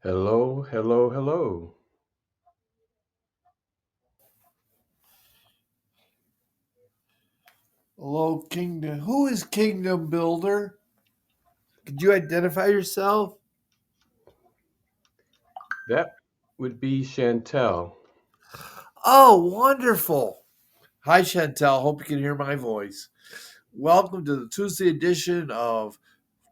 Hello, hello, hello. Hello, Kingdom. Who is Kingdom Builder? Could you identify yourself? That would be Chantel. Oh, wonderful. Hi, Chantel. Hope you can hear my voice. Welcome to the Tuesday edition of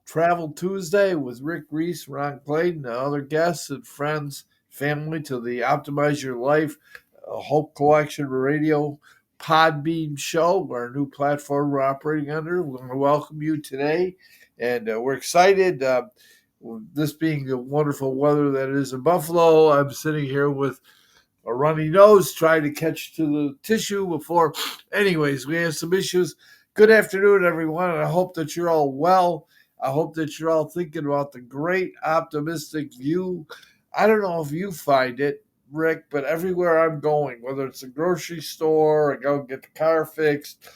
Travel Tuesday with Rick Reese, Ron Clayton, and other guests and friends, family to the Optimize Your Life Hope Collection Radio Podbeam show, our new platform we're operating under. We want to welcome you today, and we're excited. This being the wonderful weather that is in Buffalo, I'm sitting here with a runny nose, trying to catch to the tissue before. Anyways, we have some issues. Good afternoon, everyone, and I hope that you're all well. I hope that you're all thinking about the great optimistic view. I don't know if you find it, Rick, but everywhere I'm going, whether it's a grocery store, I go get the car fixed,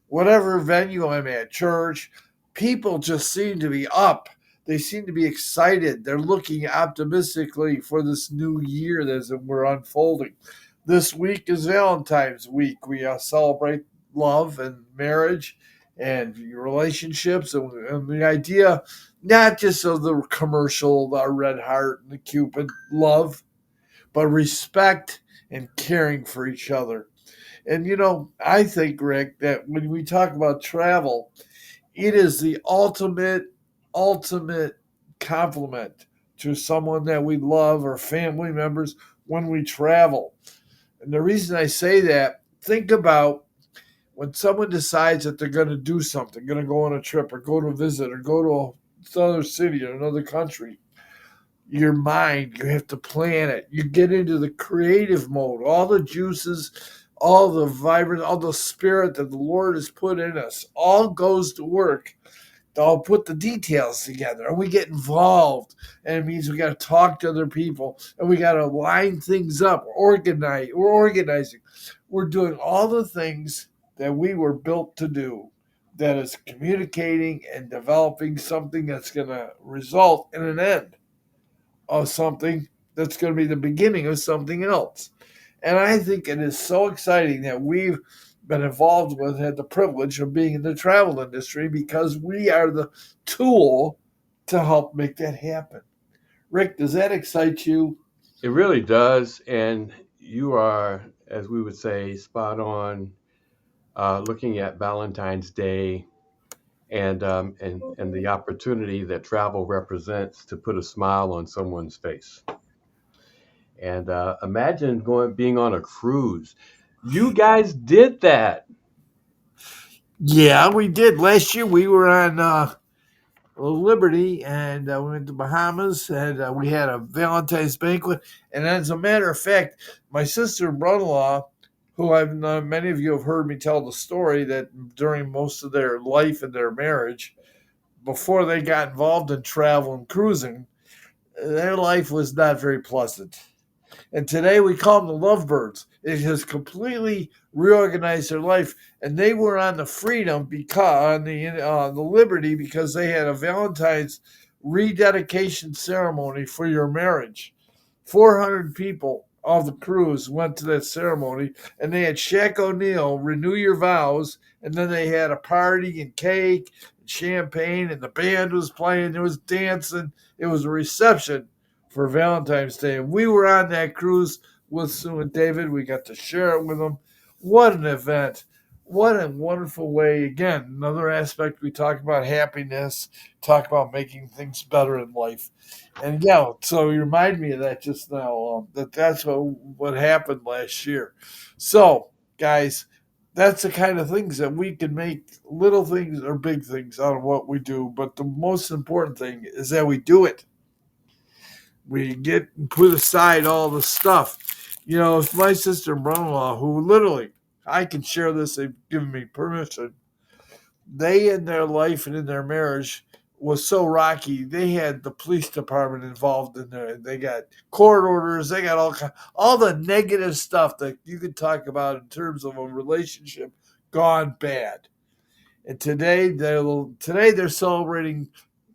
whatever venue I'm at, church, people just seem to be up. They seem to be excited. They're looking optimistically for this new year as we're unfolding. This week is Valentine's week. We celebrate love and marriage and relationships and the idea not just of the commercial, the red heart and the Cupid love, but respect and caring for each other. And I think, Rick, that when we talk about travel, it is the ultimate compliment to someone that we love or family members when we travel. And the reason I say that, think about when someone decides that they're going to do something, going to go on a trip or go to visit or go to another city or another country. Your mind, you have to plan it. You get into the creative mode. All the juices, all the vibrant, all the spirit that the Lord has put in us all goes to work. I'll put the details together and we get involved. And it means we got to talk to other people and we got to line things up, we're organizing. We're doing all the things that we were built to do. That is communicating and developing something that's going to result in an end of something that's going to be the beginning of something else. And I think it is so exciting that we've been involved with, had the privilege of being in the travel industry because we are the tool to help make that happen. Rick, does that excite you? It really does. And you are, as we would say, spot on looking at Valentine's Day and the opportunity that travel represents to put a smile on someone's face. And imagine being on a cruise. You guys did that. Yeah, we did. Last year we were on Liberty and we went to Bahamas and we had a Valentine's banquet. And as a matter of fact, my sister and brother in law, who I've known, many of you have heard me tell the story that during most of their life and their marriage, before they got involved in travel and cruising, their life was not very pleasant. And today we call them the lovebirds. It has completely reorganized their life, and they were on the freedom because on the liberty because they had a Valentine's rededication ceremony for your marriage. 400 people of the cruise went to that ceremony, and they had Shaq O'Neal renew your vows, and then they had a party and cake and champagne, and the band was playing. There was dancing. It was a reception for Valentine's Day. And we were on that cruise with Sue and David. We got to share it with them. What an event. What a wonderful way. Again, another aspect we talk about happiness, talk about making things better in life. And yeah, so you remind me of that just now. That's what happened last year. So, guys, that's the kind of things that we can make little things or big things out of what we do. But the most important thing is that we do it. We get and put aside all the stuff. If my sister and brother in law, who literally, I can share this, they've given me permission, they in their life and in their marriage was so rocky. They had the police department involved in there. They got court orders. They got all the negative stuff that you could talk about in terms of a relationship gone bad. And today they're celebrating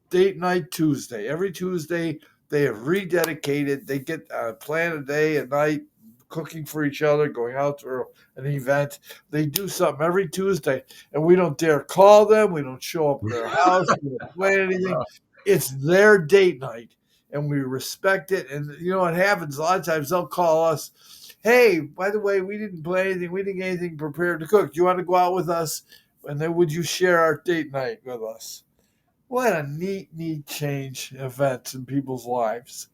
date night Tuesday. Every Tuesday They have rededicated. They get plan a day, a night, cooking for each other, going out to an event. They do something every Tuesday, and we don't dare call them. We don't show up at their house. We don't plan anything. It's their date night, and we respect it. And you know what happens? A lot of times they'll call us. Hey, by the way, we didn't plan anything. We didn't get anything prepared to cook. Do you want to go out with us? And then would you share our date night with us? What a neat change events in people's lives.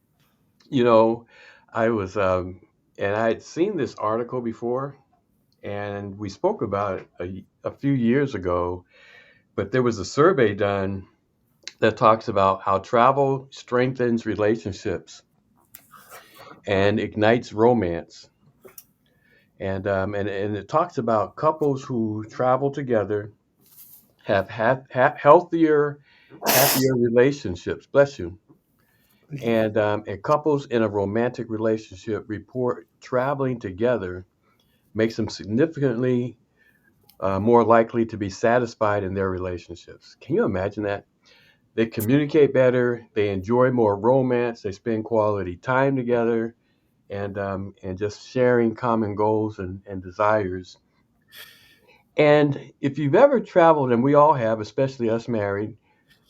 You know, I was, and I had seen this article before, and we spoke about it a few years ago. But there was a survey done that talks about how travel strengthens relationships and ignites romance. And it talks about couples who travel together have healthier, happier relationships. Bless you. And couples in a romantic relationship report traveling together makes them significantly more likely to be satisfied in their relationships. Can you imagine that? They communicate better, they enjoy more romance, they spend quality time together, and just sharing common goals and desires. And if you've ever traveled, and we all have, especially us married,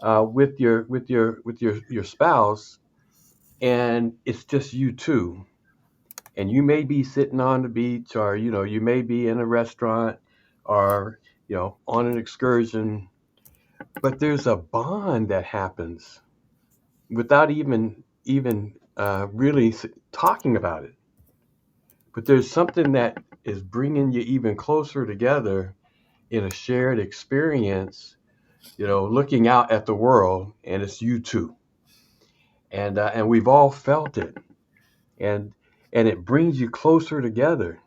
with your spouse, and it's just you two, and you may be sitting on the beach, or you may be in a restaurant, or on an excursion, but there's a bond that happens without even really talking about it. But there's something that is bringing you even closer together in a shared experience. Looking out at the world, and it's you two, and we've all felt it, and it brings you closer together.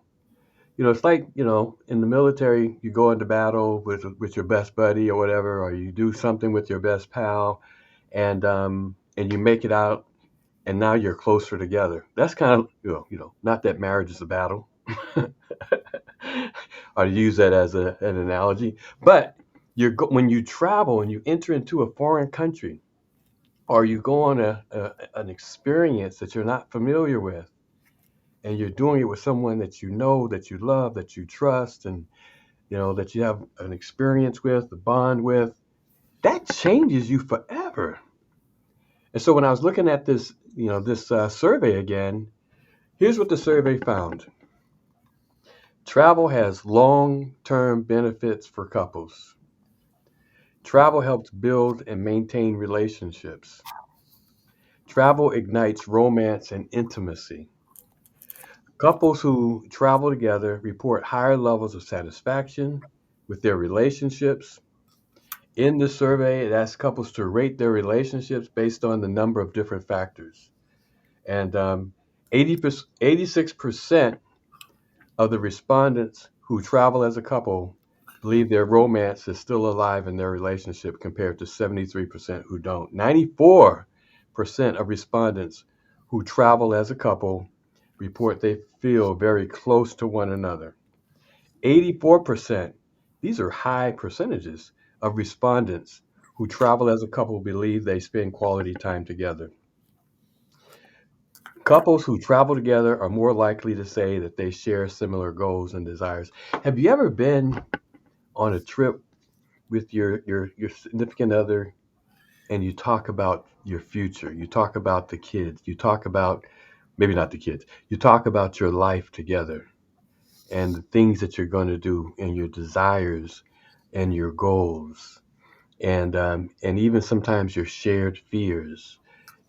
It's like, in the military, you go into battle with your best buddy or whatever, or you do something with your best pal, and you make it out, and now you're closer together. That's kind of, not that marriage is a battle, or to use that as an analogy, but when you travel and you enter into a foreign country, or you go on an experience that you're not familiar with, and you're doing it with someone that you know, that you love, that you trust, and that you have an experience with, a bond with, that changes you forever. And so when I was looking at this survey again, here's what the survey found. Travel has long-term benefits for couples. Travel helps build and maintain relationships. Travel ignites romance and intimacy. Couples who travel together report higher levels of satisfaction with their relationships. In the survey, it asks couples to rate their relationships based on the number of different factors. And 86% of the respondents who travel as a couple believe their romance is still alive in their relationship, compared to 73% who don't. 94% of respondents who travel as a couple report they feel very close to one another. 84%, these are high percentages of respondents who travel as a couple believe they spend quality time together. Couples who travel together are more likely to say that they share similar goals and desires. Have you ever been on a trip with your significant other, and you talk about your future? You talk about the kids. You talk about, maybe not the kids. You talk about your life together, and the things that you're going to do, and your desires and your goals, and even sometimes your shared fears,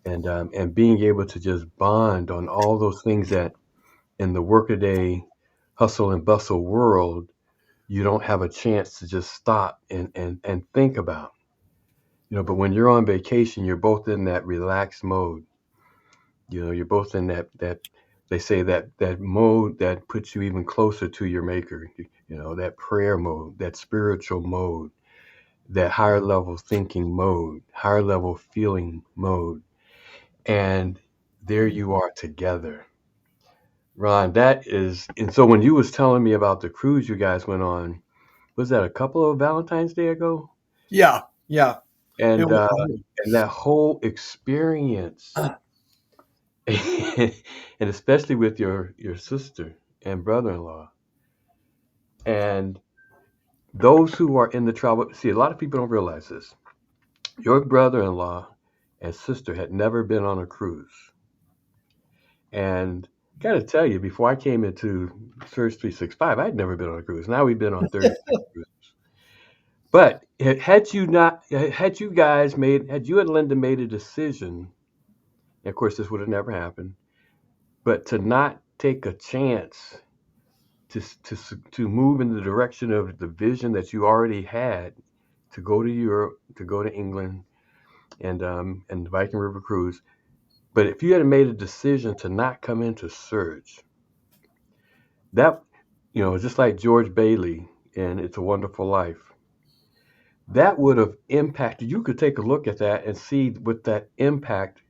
and being able to just bond on all those things that in the workaday hustle and bustle world you don't have a chance to just stop and think about. But when you're on vacation, you're both in that relaxed mode. You're both in that they say that mode that puts you even closer to your maker. That prayer mode, that spiritual mode, that higher level thinking mode, higher level feeling mode. And there you are together. Ron, that is, and so when you was telling me about the cruise you guys went on, was that a couple of Valentine's Day ago? Yeah, yeah. It And was. and that whole experience. and especially with your sister and brother-in-law. And those who are in the travel, see, a lot of people don't realize this. Your brother-in-law and sister had never been on a cruise. And got to tell you, before I came into Surge 365, I'd never been on a cruise. Now we've been on 36 cruises. But had you not, had you guys made, had you and Linda made a decision, and of course this would have never happened, but to not take a chance to move in the direction of the vision that you already had to go to Europe, to go to England, and the Viking River cruise. But if you had made a decision to not come into Surge, that just like George Bailey in It's a Wonderful Life, that would have impacted. You could take a look at that and see what that impact.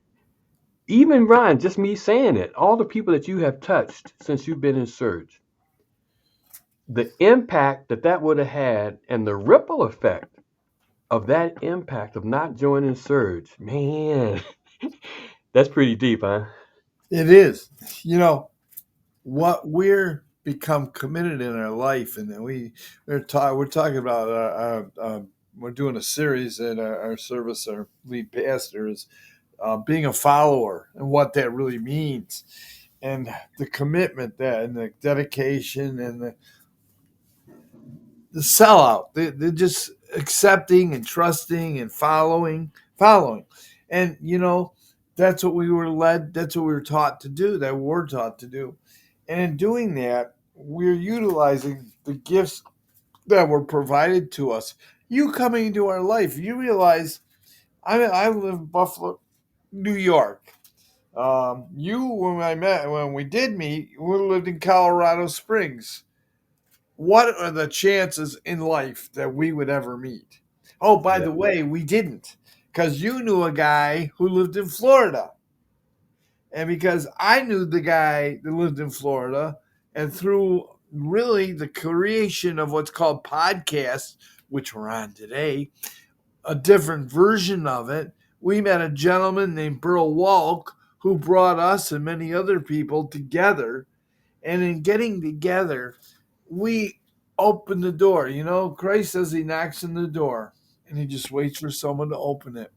Even Ryan, just me saying it, all the people that you have touched since you've been in Surge, the impact that that would have had, and the ripple effect of that impact of not joining Surge, man, that's pretty deep, huh? It is. You know, what we're become committed in our life, and then we're talking about we're doing a series at our service. Our lead pastor is being a follower and what that really means, and the commitment that and the dedication and the sellout. They're just accepting and trusting and following, and that's what we were led. That's what we were taught to do. That we're taught to do, and in doing that, we're utilizing the gifts that were provided to us. You coming into our life, you realize I live in Buffalo, New York. You when we did meet, we lived in Colorado Springs. What are the chances in life that we would ever meet? Oh, by Yeah, the way, we didn't, because you knew a guy who lived in Florida, and because I knew the guy that lived in Florida, and through really the creation of what's called podcasts, which we're on today, a different version of it, we met a gentleman named Burl Walk who brought us and many other people together. And in getting together, we open the door. Christ says he knocks on the door and he just waits for someone to open it.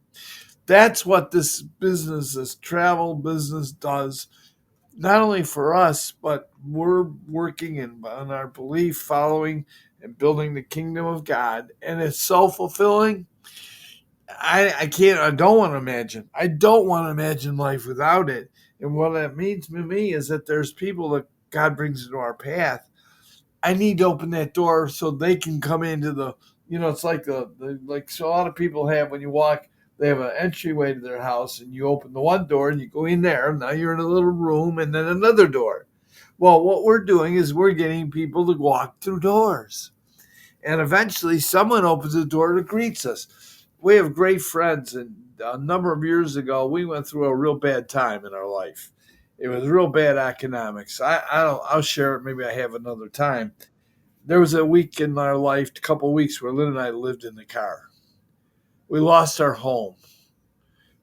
That's what this business, this travel business does, not only for us, but we're working on our belief, following and building the kingdom of God. And it's self fulfilling. I can't, I don't want to imagine life without it. And what that means to me is that there's people that God brings into our path. I need to open that door so they can come into it's like like so a lot of people have when you walk, they have an entryway to their house and you open the one door and you go in there. Now you're in a little room and then another door. Well, what we're doing is we're getting people to walk through doors. And eventually someone opens the door that greets us. We have great friends, and a number of years ago, we went through a real bad time in our life. It was real bad economics. I don't. I'll share it. Maybe I have another time. There was a week in our life, a couple of weeks, where Lynn and I lived in the car. We lost our home.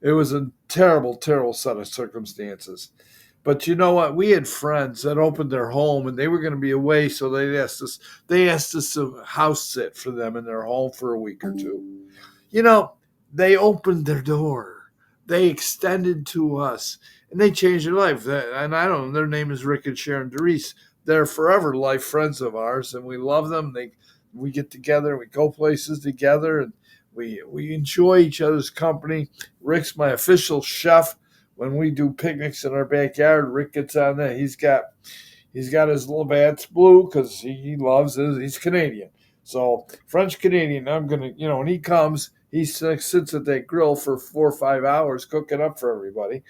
It was a terrible, terrible set of circumstances. But you know what? We had friends that opened their home and they were going to be away, so they asked us to house sit for them in their home for a week or two. You know, they opened their door. They extended to us and they changed their life. And I don't know, their name is Rick and Sharon DeReese. They're forever life friends of ours and we love them. We get together, we go places together, and we enjoy each other's company. Rick's my official chef. When we do picnics in our backyard, Rick gets on that. He's got his little Bat's blue because he loves it. He's Canadian, so French Canadian. I'm gonna, when he comes, he sits at that grill for 4 or 5 hours cooking up for everybody.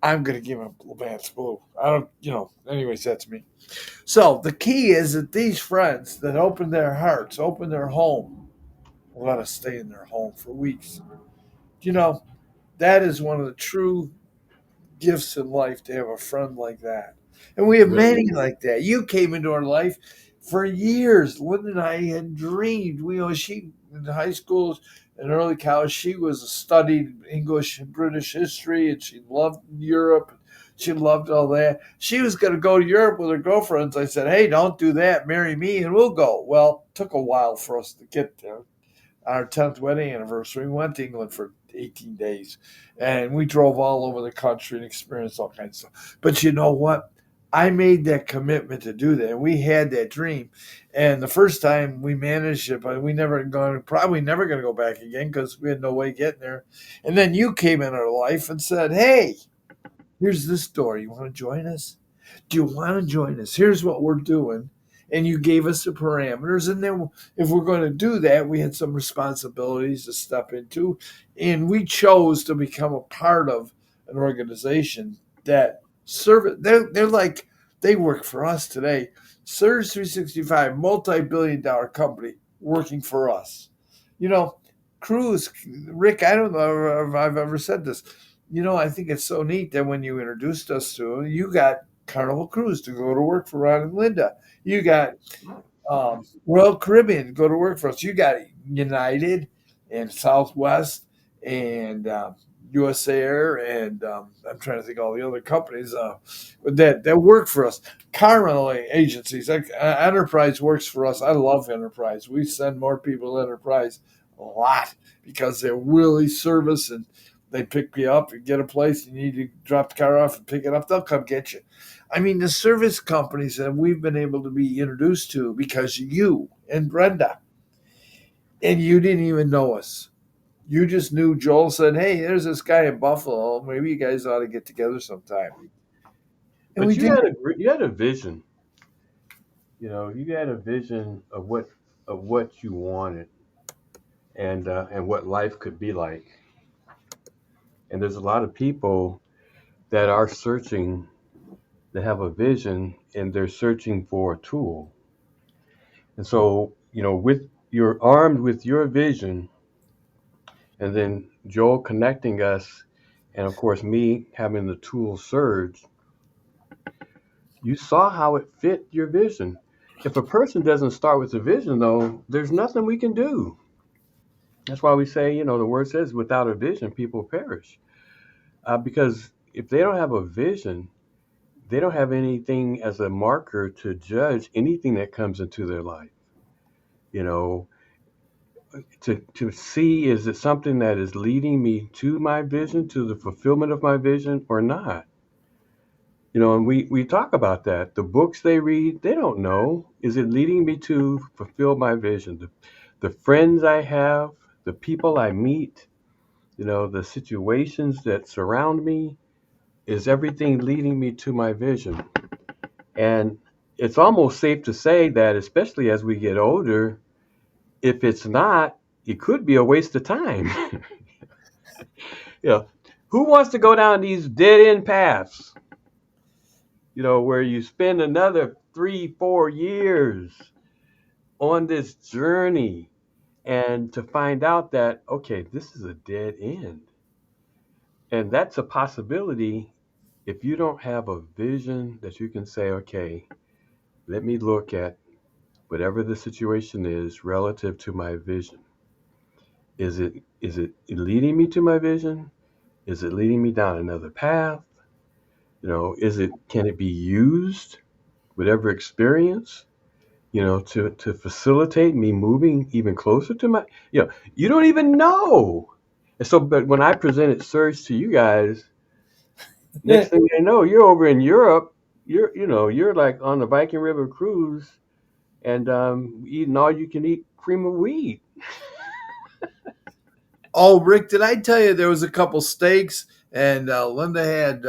I'm gonna give him Labatt's blue. I don't, Anyways, that's me. So the key is that these friends that open their hearts, open their home, let us stay in their home for weeks. You know, that is one of the true gifts in life to have a friend like that. And we have really. many like that. You came into our life for years. Linda and I had dreamed. She in high school and early college, she was studied English and British history, and she loved Europe. She loved all that. She was going to go to Europe with her girlfriends. I said, "Hey, don't do that. Marry me, and we'll go." Well, it took a while for us to get there. Our 10th wedding anniversary, we went to England for 18 days, and we drove all over the country and experienced all kinds of stuff. But you know what? I made that commitment to do that. And we had that dream. And the first time we managed it, but we never going probably never going to go back again because we had no way getting there. And then you came in our life and said, "Hey, here's this story. You want to join us? Do you want to join us? Here's what we're doing." And you gave us the parameters. And then, if we're going to do that, we had some responsibilities to step into. And we chose to become a part of an organization that serve it. They're like, they work for us today. Surge 365, multi billion-dollar company working for us. You know, Cruise, Rick, I don't know if I've ever said this. I think it's so neat that when you introduced us to him, you got Carnival Cruise to go to work for Ron and Linda. You got Royal Caribbean to go to work for us. You got United and Southwest and US Air and I'm trying to think of all the other companies that work for us. Car rental agencies, like Enterprise works for us. I love Enterprise. We send more people to Enterprise a lot because they're really service and they pick you up and get a place. You need to drop the car off and pick it up. They'll come get you. I mean, the service companies that we've been able to be introduced to because you and Brenda, and you didn't even know us. You just knew Joel said, "Hey, there's this guy in Buffalo. Maybe you guys ought to get together sometime." And we But did. you had a vision. You had a vision of what you wanted and what life could be like. And there's a lot of people that are searching, that have a vision, and they're searching for a tool. And so, with you're armed with your vision, and then Joel connecting us, and of course me having the tool Surge, you saw how it fit your vision. If a person doesn't start with a vision, though, there's nothing we can do. That's why we say, the word says, without a vision, people perish. Because if they don't have a vision, they don't have anything as a marker to judge anything that comes into their life. You know, to see, is it something that is leading me to my vision, to the fulfillment of my vision, or not? And we talk about that. The books they read, they don't know. Is it leading me to fulfill my vision? The friends I have, the people I meet, the situations that surround me, is everything leading me to my vision? And it's almost safe to say that, especially as we get older, if it's not, it could be a waste of time. you know, who wants to go down these dead end paths? Where you spend another 3, 4 years on this journey and to find out that, okay, this is a dead end. And that's a possibility if you don't have a vision that you can say, okay, let me look at whatever the situation is relative to my vision. Is it leading me to my vision? Is it leading me down another path? Is it can it be used, whatever experience, to facilitate me moving even closer to my, you don't even know. And so, but when I presented Surge to you guys, next thing you know, you're over in Europe. You're like on the Viking River cruise and eating all you can eat cream of wheat. Oh, Rick, did I tell you there was a couple steaks and Linda had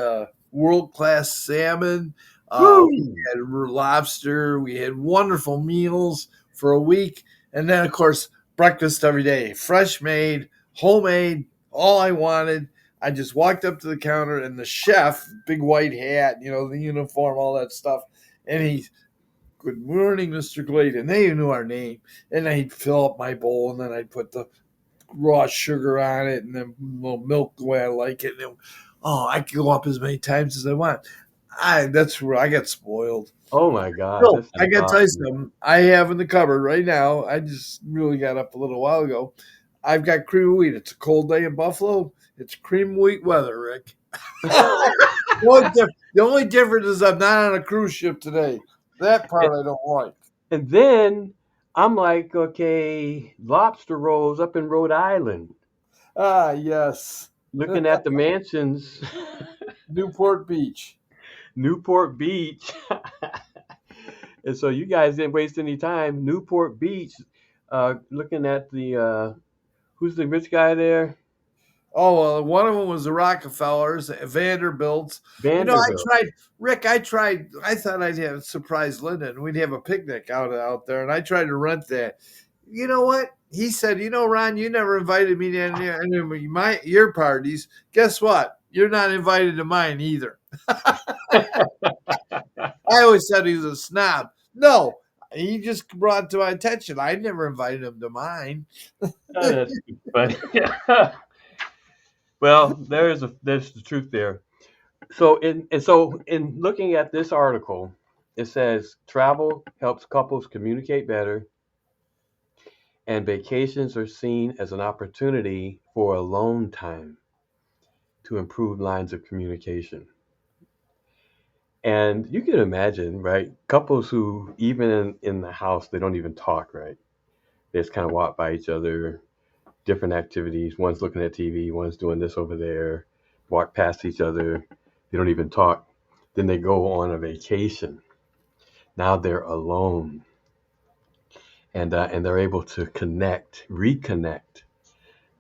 world class salmon? We Woo! had lobster. We had wonderful meals for a week, and then of course breakfast every day, fresh made, homemade. All I wanted. I just walked up to the counter, and the chef, big white hat, the uniform, all that stuff, and he, "Good morning, Mr. Gladen." They knew our name, and I'd fill up my bowl, and then I'd put the raw sugar on it and then a little milk the way I like it. And I can go up as many times as I want. That's where I got spoiled. Oh my gosh, So that I sounds got to tell you awesome. something. I have in the cupboard right now. I just really got up a little while ago. I've got cream of wheat. It's a cold day in Buffalo. It's cream of wheat weather, Rick. No The only difference is I'm not on a cruise ship today. That And, part I don't like. and then I'm like, okay, lobster rolls up in Rhode Island, Ah, yes. looking at the mansions, Newport Beach. Newport Beach. And so you guys didn't waste any time. Newport Beach, looking at the who's the rich guy there? Oh, well, one of them was the Rockefellers, Vanderbilts. I Vanderbilt. tried, Rick, I thought I'd have surprise Linda and we'd have a picnic out there. And I tried to rent that. You know what? He said, Ron, you never invited me to any of your parties. Guess what? You're not invited to mine either. I always said he was a snob. No, he just brought it to my attention. I never invited him to mine. Oh, that's too funny. Well, there's the truth there. So in looking at this article, it says travel helps couples communicate better, and vacations are seen as an opportunity for alone time to improve lines of communication. And you can imagine, right? Couples who even in the house they don't even talk, right? They just kind of walk by each other, different activities. One's looking at TV, one's doing this over there, walk past each other. They don't even talk. Then they go on a vacation. Now they're alone, and they're able to connect, reconnect,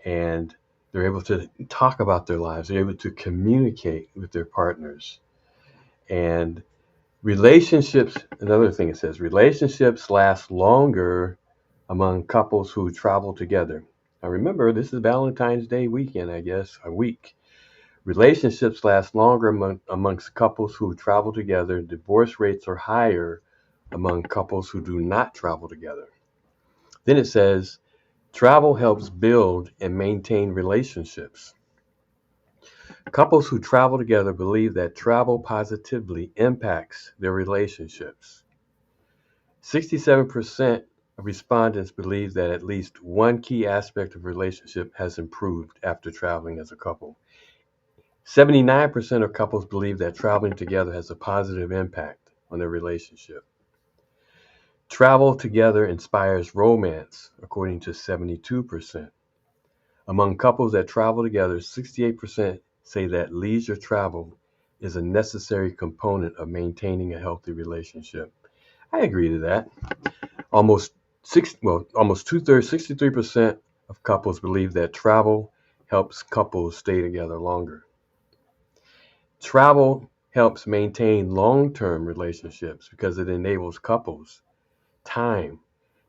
and they're able to talk about their lives. They're able to communicate with their partners. And relationships, another thing it says, relationships last longer among couples who travel together. Now remember, this is Valentine's Day weekend, I guess, a week. Relationships last longer amongst couples who travel together. Divorce rates are higher among couples who do not travel together. Then it says travel helps build and maintain relationships. Couples who travel together believe that travel positively impacts their relationships. 67% of respondents believe that at least one key aspect of relationship has improved after traveling as a couple. 79% of couples believe that traveling together has a positive impact on their relationship. Travel together inspires romance, according to 72%. Among couples that travel together, 68% say that leisure travel is a necessary component of maintaining a healthy relationship. I agree to that. Almost two-thirds, 63% of couples believe that travel helps couples stay together longer. Travel helps maintain long-term relationships because it enables couples time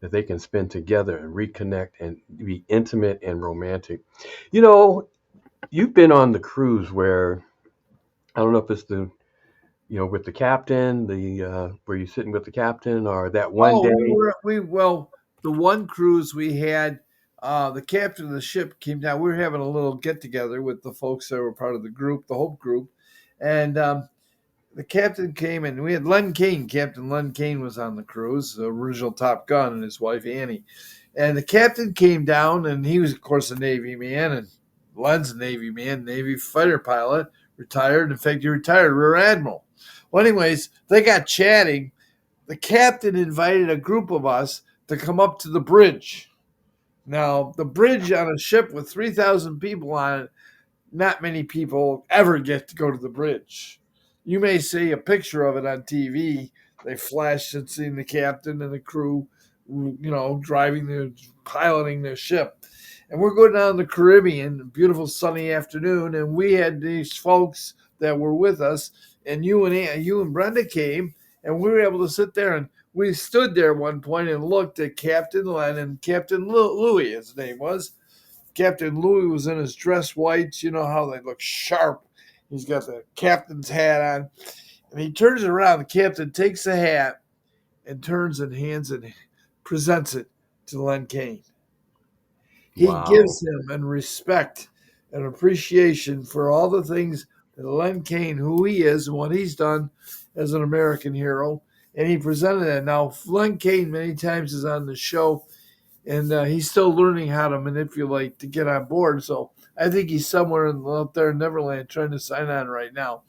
that they can spend together and reconnect and be intimate and romantic. You know, you've been on the cruise where I don't know if it's the with the captain, the where you sitting with the captain, or that one Oh, day. the one cruise we had, the captain of the ship came down. We were having a little get together with the folks that were part of the group, the Hope group, and the captain came and we had Len Kane. Captain Len Kane was on the cruise, the original Top Gun, and his wife Annie. And the captain came down, and he was, of course, a Navy man, and Len's a Navy man, Navy fighter pilot, retired. In fact, he retired Rear Admiral. Well, anyways, they got chatting. The captain invited a group of us to come up to the bridge. Now, the bridge on a ship with 3,000 people on it, not many people ever get to go to the bridge. You may see a picture of it on TV. They flash and seeing the captain and the crew, piloting their ship. And we're going down the Caribbean, a beautiful sunny afternoon, and we had these folks that were with us, and you and Brenda came, and we were able to sit there, and we stood there at one point and looked at Captain Len and Captain Louis, his name was. Captain Louis was in his dress whites. You know how they look sharp. He's got the captain's hat on. And he turns around. The captain takes the hat and turns and hands it, presents it to Len Kane. He Wow. gives him in respect and appreciation for all the things that Len Kane, who he is and what he's done as an American hero. And he presented it. Now, Len Kane many times is on the show, and he's still learning how to manipulate to get on board. So I think he's somewhere out there in Neverland trying to sign on right now.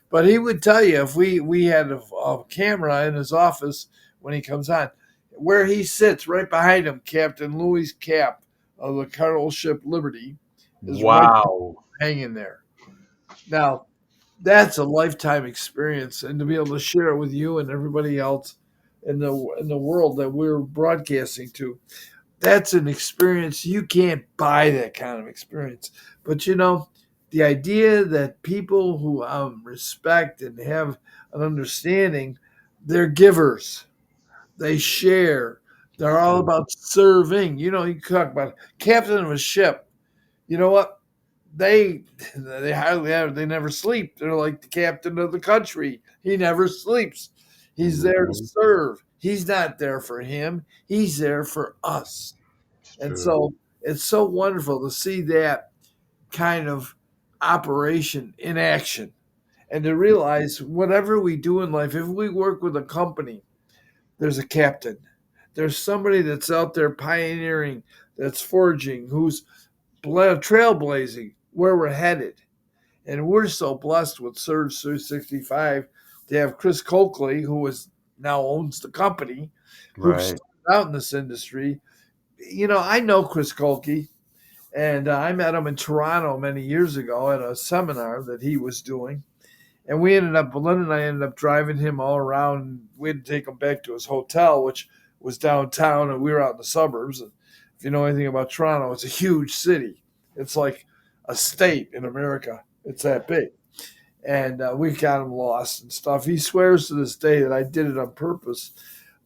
But he would tell you if we had a camera in his office when he comes on, where he sits right behind him, Captain Louis Cap of the carnival ship Liberty is right Wow. hanging there. Now, that's a lifetime experience, and to be able to share it with you and everybody else in the world that we're broadcasting to, that's an experience you can't buy that kind of experience. But the idea that people who respect and have an understanding, they're givers, they share, they're all Mm, about serving. You talk about captain of a ship. You know what? they they hardly ever, they never sleep. They're like the captain of the country. He never sleeps. He's there to mhm. serve. He's not there for him. He's there for us. It's And true. so it's so wonderful to see that kind of operation in action and to realize whatever we do in life, if we work with a company, there's a captain. There's somebody that's out there pioneering, that's forging, who's trailblazing where we're headed. And we're so blessed with Surge 365 to have Chris Coakley, who now owns the company, who Right. started out in this industry. I know Chris Coakley, and I met him in Toronto many years ago at a seminar that he was doing. And Lynn and I ended up driving him all around. We had to take him back to his hotel, which was downtown, and we were out in the suburbs. And if you know anything about Toronto, it's a huge city. It's like a state in America. It's that big. And we got him lost and stuff. He swears to this day that I did it on purpose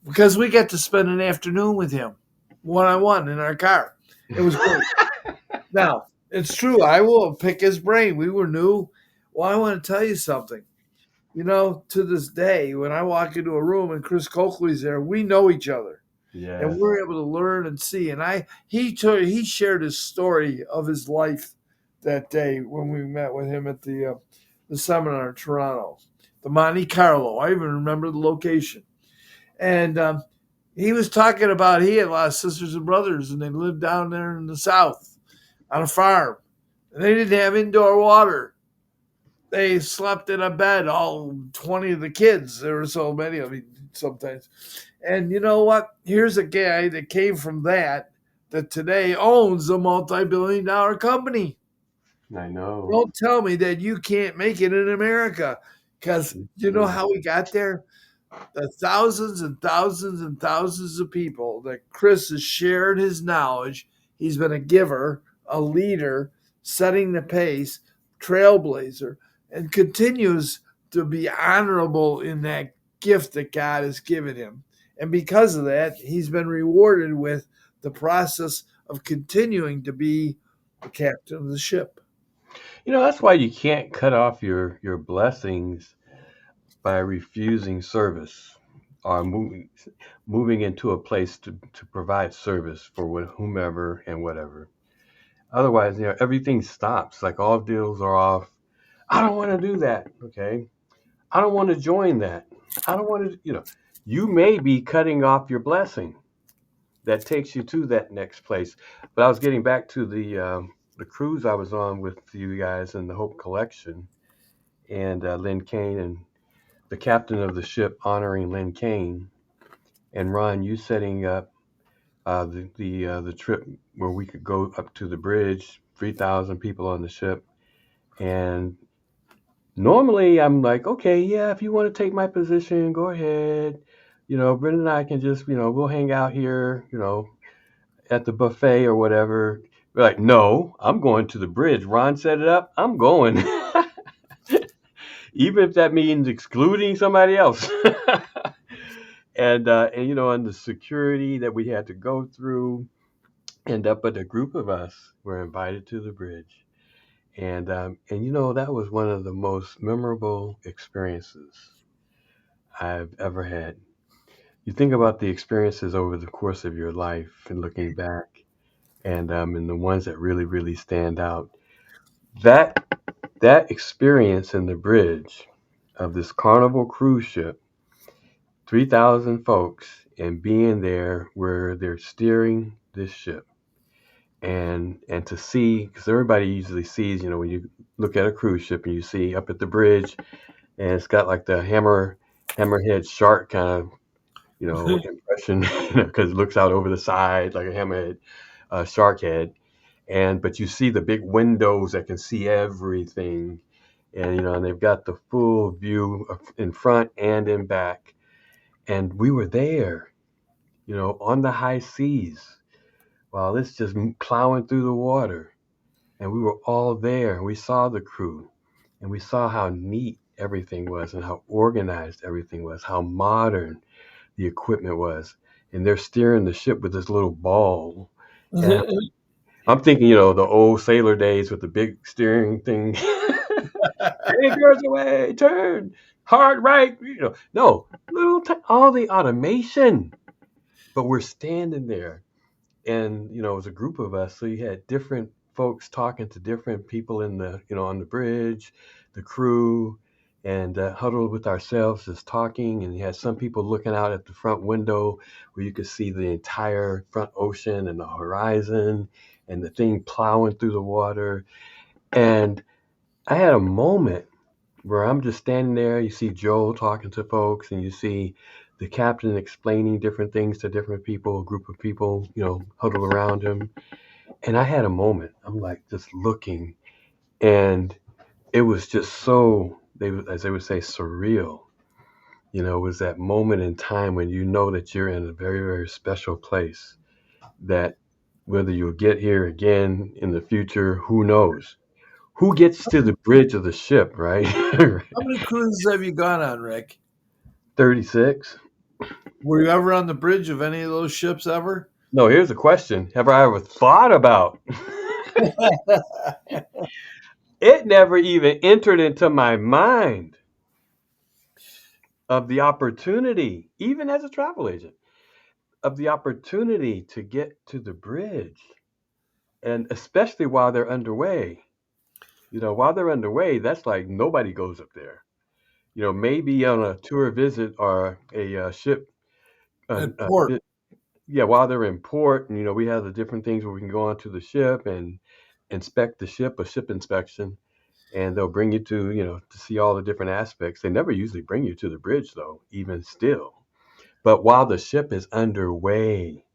because we got to spend an afternoon with him, one on one in our car. It was great. Now, it's true. I will pick his brain. We were new. Well, I want to tell you something. To this day, when I walk into a room and Chris Coakley's there, we know each other, and Yes. we're able to learn and see. And he shared his story of his life that day when we met with him at the seminar in Toronto, the Monte Carlo. I even remember the location. And he was talking about he had a lot of sisters and brothers, and they lived down there in the South on a farm, and they didn't have indoor water. They slept in a bed, all 20 of the kids. There were so many of them sometimes. And you know what? Here's a guy that came from that today owns a multi-billion-dollar company. I know. Don't tell me that you can't make it in America, because It's you know true. how we got there? The thousands and thousands and thousands of people that Chris has shared his knowledge. He's been a giver, a leader, setting the pace, trailblazer, and continues to be honorable in that gift that God has given him. And because of that, he's been rewarded with the process of continuing to be the captain of the ship. That's why you can't cut off your blessings by refusing service or moving into a place to provide service for whomever and whatever. Otherwise, everything stops. Like all deals are off. I don't want to do that. Okay. I don't want to join that. I don't want to, you may be cutting off your blessing that takes you to that next place. But I was getting back to the cruise I was on with you guys in the Hope Collection and Lynn Kane and the captain of the ship honoring Lynn Kane and Ron, you setting up the trip where we could go up to the bridge, 3,000 people on the ship, and normally I'm like, okay, yeah, if you want to take my position, go ahead. Brenda and I can just, we'll hang out here, at the buffet or whatever. We're like, no, I'm going to the bridge. Ron set it up. I'm going, even if that means excluding somebody else. And the security that we had to go through, but a group of us were invited to the bridge, and that was one of the most memorable experiences I've ever had. You think about the experiences over the course of your life and looking back, and the ones that really, really stand out. That that experience in the bridge of this Carnival cruise ship, 3,000 folks, and being there where they're steering this ship and to see, because everybody usually sees, when you look at a cruise ship and you see up at the bridge, and it's got like the hammerhead shark kind of impression, because it looks out over the side like a hammerhead shark head, and but you see the big windows that can see everything, and and they've got the full view in front and in back, and we were there, on the high seas while it's just plowing through the water, and we were all there. We saw the crew, and we saw how neat everything was and how organized everything was, how modern the equipment was. And they're steering the ship with this little ball. And I'm thinking, the old sailor days with the big steering thing. Anchors away, turn, hard right. No, all the automation. But we're standing there, and it was a group of us, so you had different folks talking to different people in the on the bridge, the crew, and huddled with ourselves just talking, and you had some people looking out at the front window where you could see the entire front ocean and the horizon and the thing plowing through the water. And I had a moment where I'm just standing there. You see Joe talking to folks, and you see the captain explaining different things to different people, a group of people, huddled around him. And I had a moment. I'm like just looking, and it was just so, as they would say, surreal. It was that moment in time when you know that you're in a very, very special place. That whether you'll get here again in the future, who knows? Who gets to the bridge of the ship, right? How many cruises have you gone on, Rick? 36. Were you ever on the bridge of any of those ships ever? No, here's a question. Have I ever thought about? It never even entered into my mind of the opportunity, even as a travel agent, of the opportunity to get to the bridge. And especially while they're underway. While they're underway, that's like nobody goes up there. Maybe on a tour visit or a ship, At uh, port. yeah, while they're in port, and we have the different things where we can go onto the ship and inspect the ship, a ship inspection, and they'll bring you to, to see all the different aspects. They never usually bring you to the bridge, though, even still. But while the ship is underway,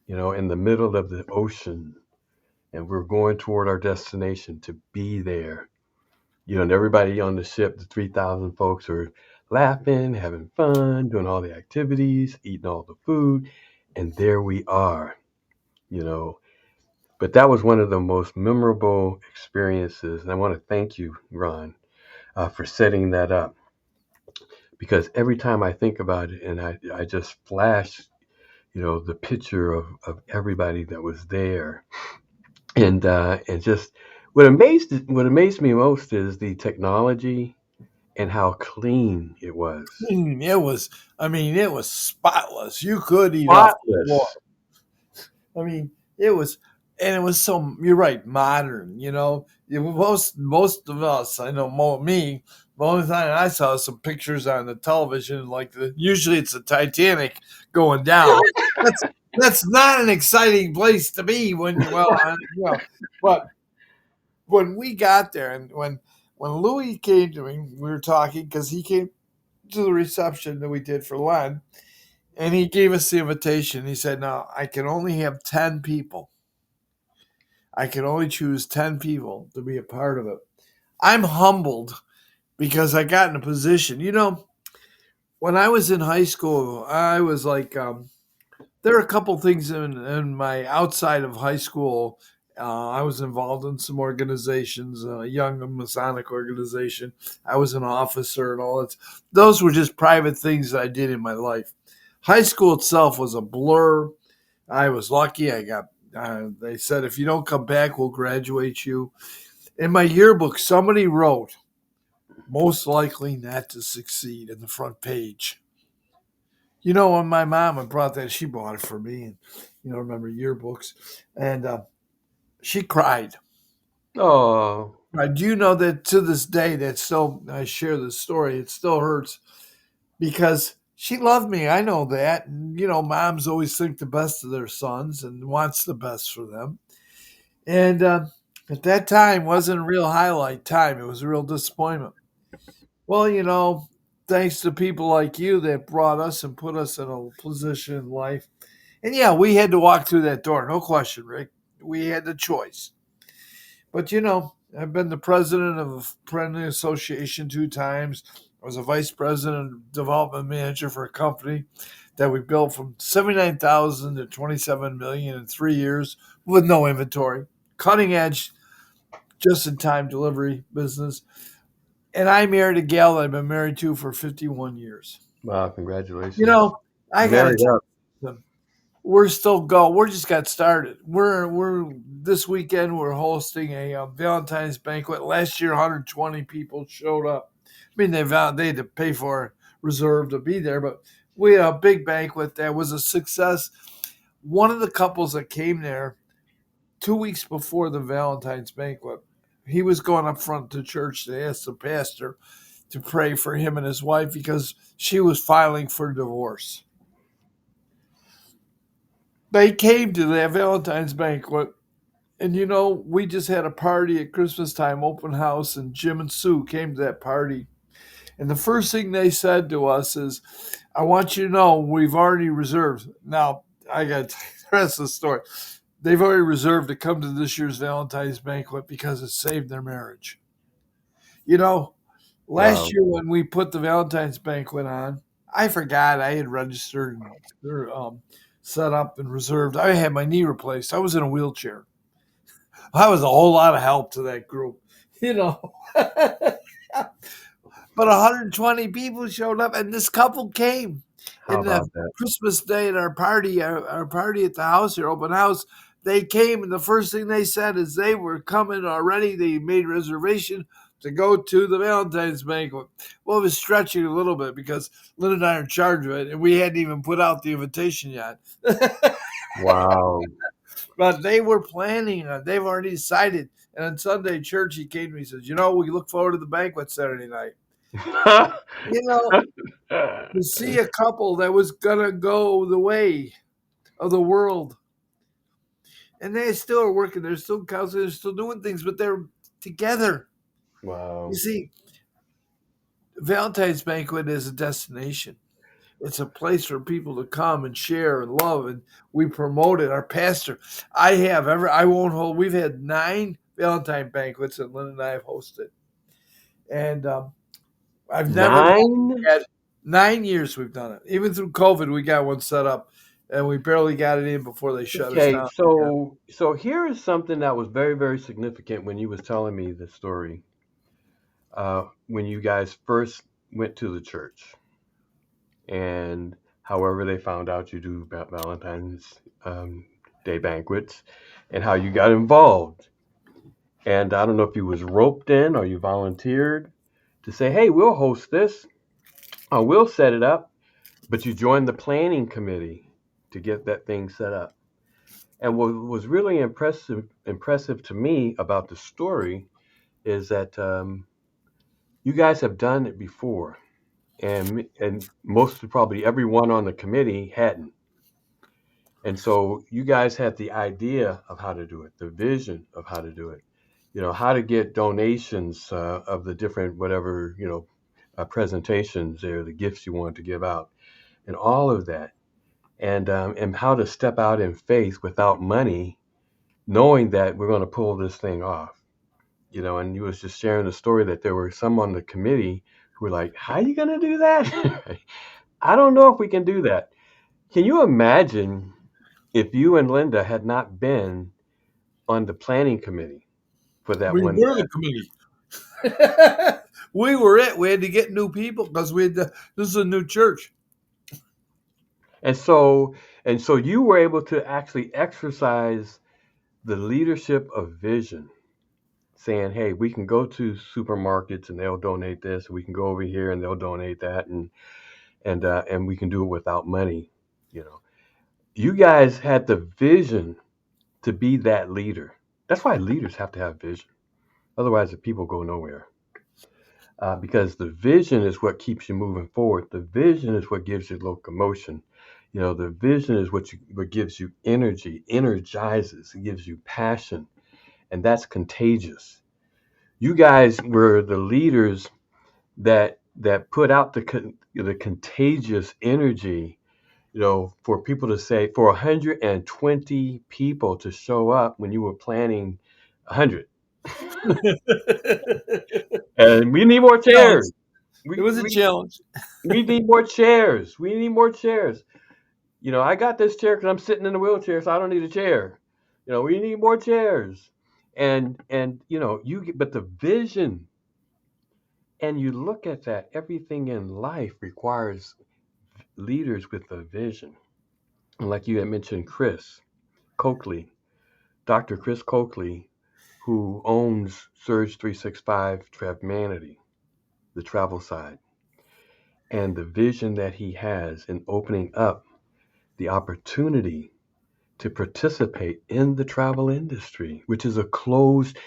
in the middle of the ocean, and we're going toward our destination, to be there, and everybody on the ship, the 3,000 folks, are laughing, having fun, doing all the activities, eating all the food, and there we are, you know. But that was one of the most memorable experiences, and I want to thank you, Ron, for setting that up, because every time I think about it, and I just flash, the picture of everybody that was there, and just what amazed me most is the technology and how clean it was. It was, I mean, it was spotless. You could eat off the floor. Spotless. I mean, it was, and it was so. You're right, modern. Most of us, I know, me. The only time I saw some pictures on the television, like usually it's the Titanic going down. That's that's not an exciting place to be when you But when we got there, and when Louis came to me, we were talking because he came to the reception that we did for Len, and he gave us the invitation. He said, "Now I can only have 10 people. I can only choose 10 people to be a part of it." I'm humbled because I got in a position. When I was in high school, I was like, there are a couple things in my outside of high school. I was involved in some organizations, a young Masonic organization. I was an officer and all that. Those were just private things that I did in my life. High school itself was a blur. I was lucky. I got. They said if you don't come back, we'll graduate you. In my yearbook, somebody wrote, "Most likely not to succeed" in the front page. When my mom had brought that, she bought it for me, and remember yearbooks, and she cried. Oh, Do you know that to this day, that still I share this story. It still hurts because she loved me. I know that. And, moms always think the best of their sons and wants the best for them. And at that time wasn't a real highlight time. It was a real disappointment. Well, thanks to people like you that brought us and put us in a position in life. And yeah, we had to walk through that door, no question, Rick. We had the choice. But I've been the president of a friendly association 2 times. I was a vice president and development manager for a company that we built from 79,000 to 27 million in 3 years with no inventory. Cutting edge, just in time delivery business. And I married a gal that I've been married to for 51 years. Wow, You congratulations. know, I got to Married tell up. you, we're still go. We're just got started. We're this weekend. We're hosting a Valentine's banquet. Last year, 120 people showed up. I mean, they had to pay for reserve to be there, but we had a big banquet that was a success. One of the couples that came there 2 weeks before the Valentine's banquet, he was going up front to church to ask the pastor to pray for him and his wife because she was filing for divorce. They came to that Valentine's banquet. And we just had a party at Christmas time, open house, and Jim and Sue came to that party. And the first thing they said to us is, I want you to know we've already reserved. Now, I got the rest of the story. They've already reserved to come to this year's Valentine's banquet because it saved their marriage. You know, Last Wow. year when we put the Valentine's banquet on, I forgot I had registered or set up and reserved. I had my knee replaced. I was in a wheelchair. I was a whole lot of help to that group, you know. But 120 people showed up, and this couple came. How In the about that? Christmas day at our party at the house here, open house, they came, and the first thing they said is they were coming already. They made reservation to go to the Valentine's banquet. Well, it was stretching a little bit because Lynn and I are in charge of it, and we hadn't even put out the invitation yet. Wow. But they were planning on. They've already decided. And on Sunday church, he came to me. He says, we look forward to the banquet Saturday night." You know, to see a couple that was gonna go the way of the world, and they still are working. They're still counseling. They're still doing things, but they're together. You Wow. see, Valentine's banquet is a destination. It's a place for people to come and share and love, and we promote it. Our pastor, I won't hold. We've had 9 Valentine banquets that Lynn and I have hosted, and I've never 9? had 9 years we've done it. Even through COVID, we got one set up, and we barely got it in before they shut us Okay, down again. so here is something that was very, very significant when you was telling me the story. When you guys first went to the church, and however they found out you do Valentine's Day banquets, and how you got involved. And I don't know if you was roped in or you volunteered to say, "Hey, we'll host this, or we'll set it up," but you joined the planning committee to get that thing set up. And what was really impressive to me about the story is that you guys have done it before, and most probably everyone on the committee hadn't. And so you guys had the idea of how to do it, the vision of how to do it, how to get donations of the different whatever presentations or the gifts you want to give out, and all of that, and how to step out in faith without money, knowing that we're going to pull this thing off. And you was just sharing the story that there were some on the committee who were like, "How are you going to do that?" I don't know if we can do that. Can you imagine if you and Linda had not been on the planning committee for that We one? were the committee. We were it. We had to get new people because this is a new church. And so you were able to actually exercise the leadership of vision, saying, "Hey, we can go to supermarkets and they'll donate this. We can go over here and they'll donate that, and we can do it without money." You know, you guys had the vision to be that leader. That's why leaders have to have vision. Otherwise, the people go nowhere. Because the vision is what keeps you moving forward. The vision is what gives you locomotion. The vision is what gives you energy, energizes, it gives you passion. and that's contagious. You guys were the leaders that put out the contagious energy, for people to say, for 120 people to show up when you were planning 100. And we need more Challenge. chairs. It We, was a we, challenge. we need more chairs. We need more chairs. I got this chair because I'm sitting in a wheelchair, so I don't need a chair. We need more chairs. And but the vision, and you look at that, everything in life requires leaders with a vision. And like you had mentioned, Chris Coakley, Dr. Chris Coakley, who owns Surge 365 Travemanity, the travel side, and the vision that he has in opening up the opportunity to participate in the travel industry, which is a closed,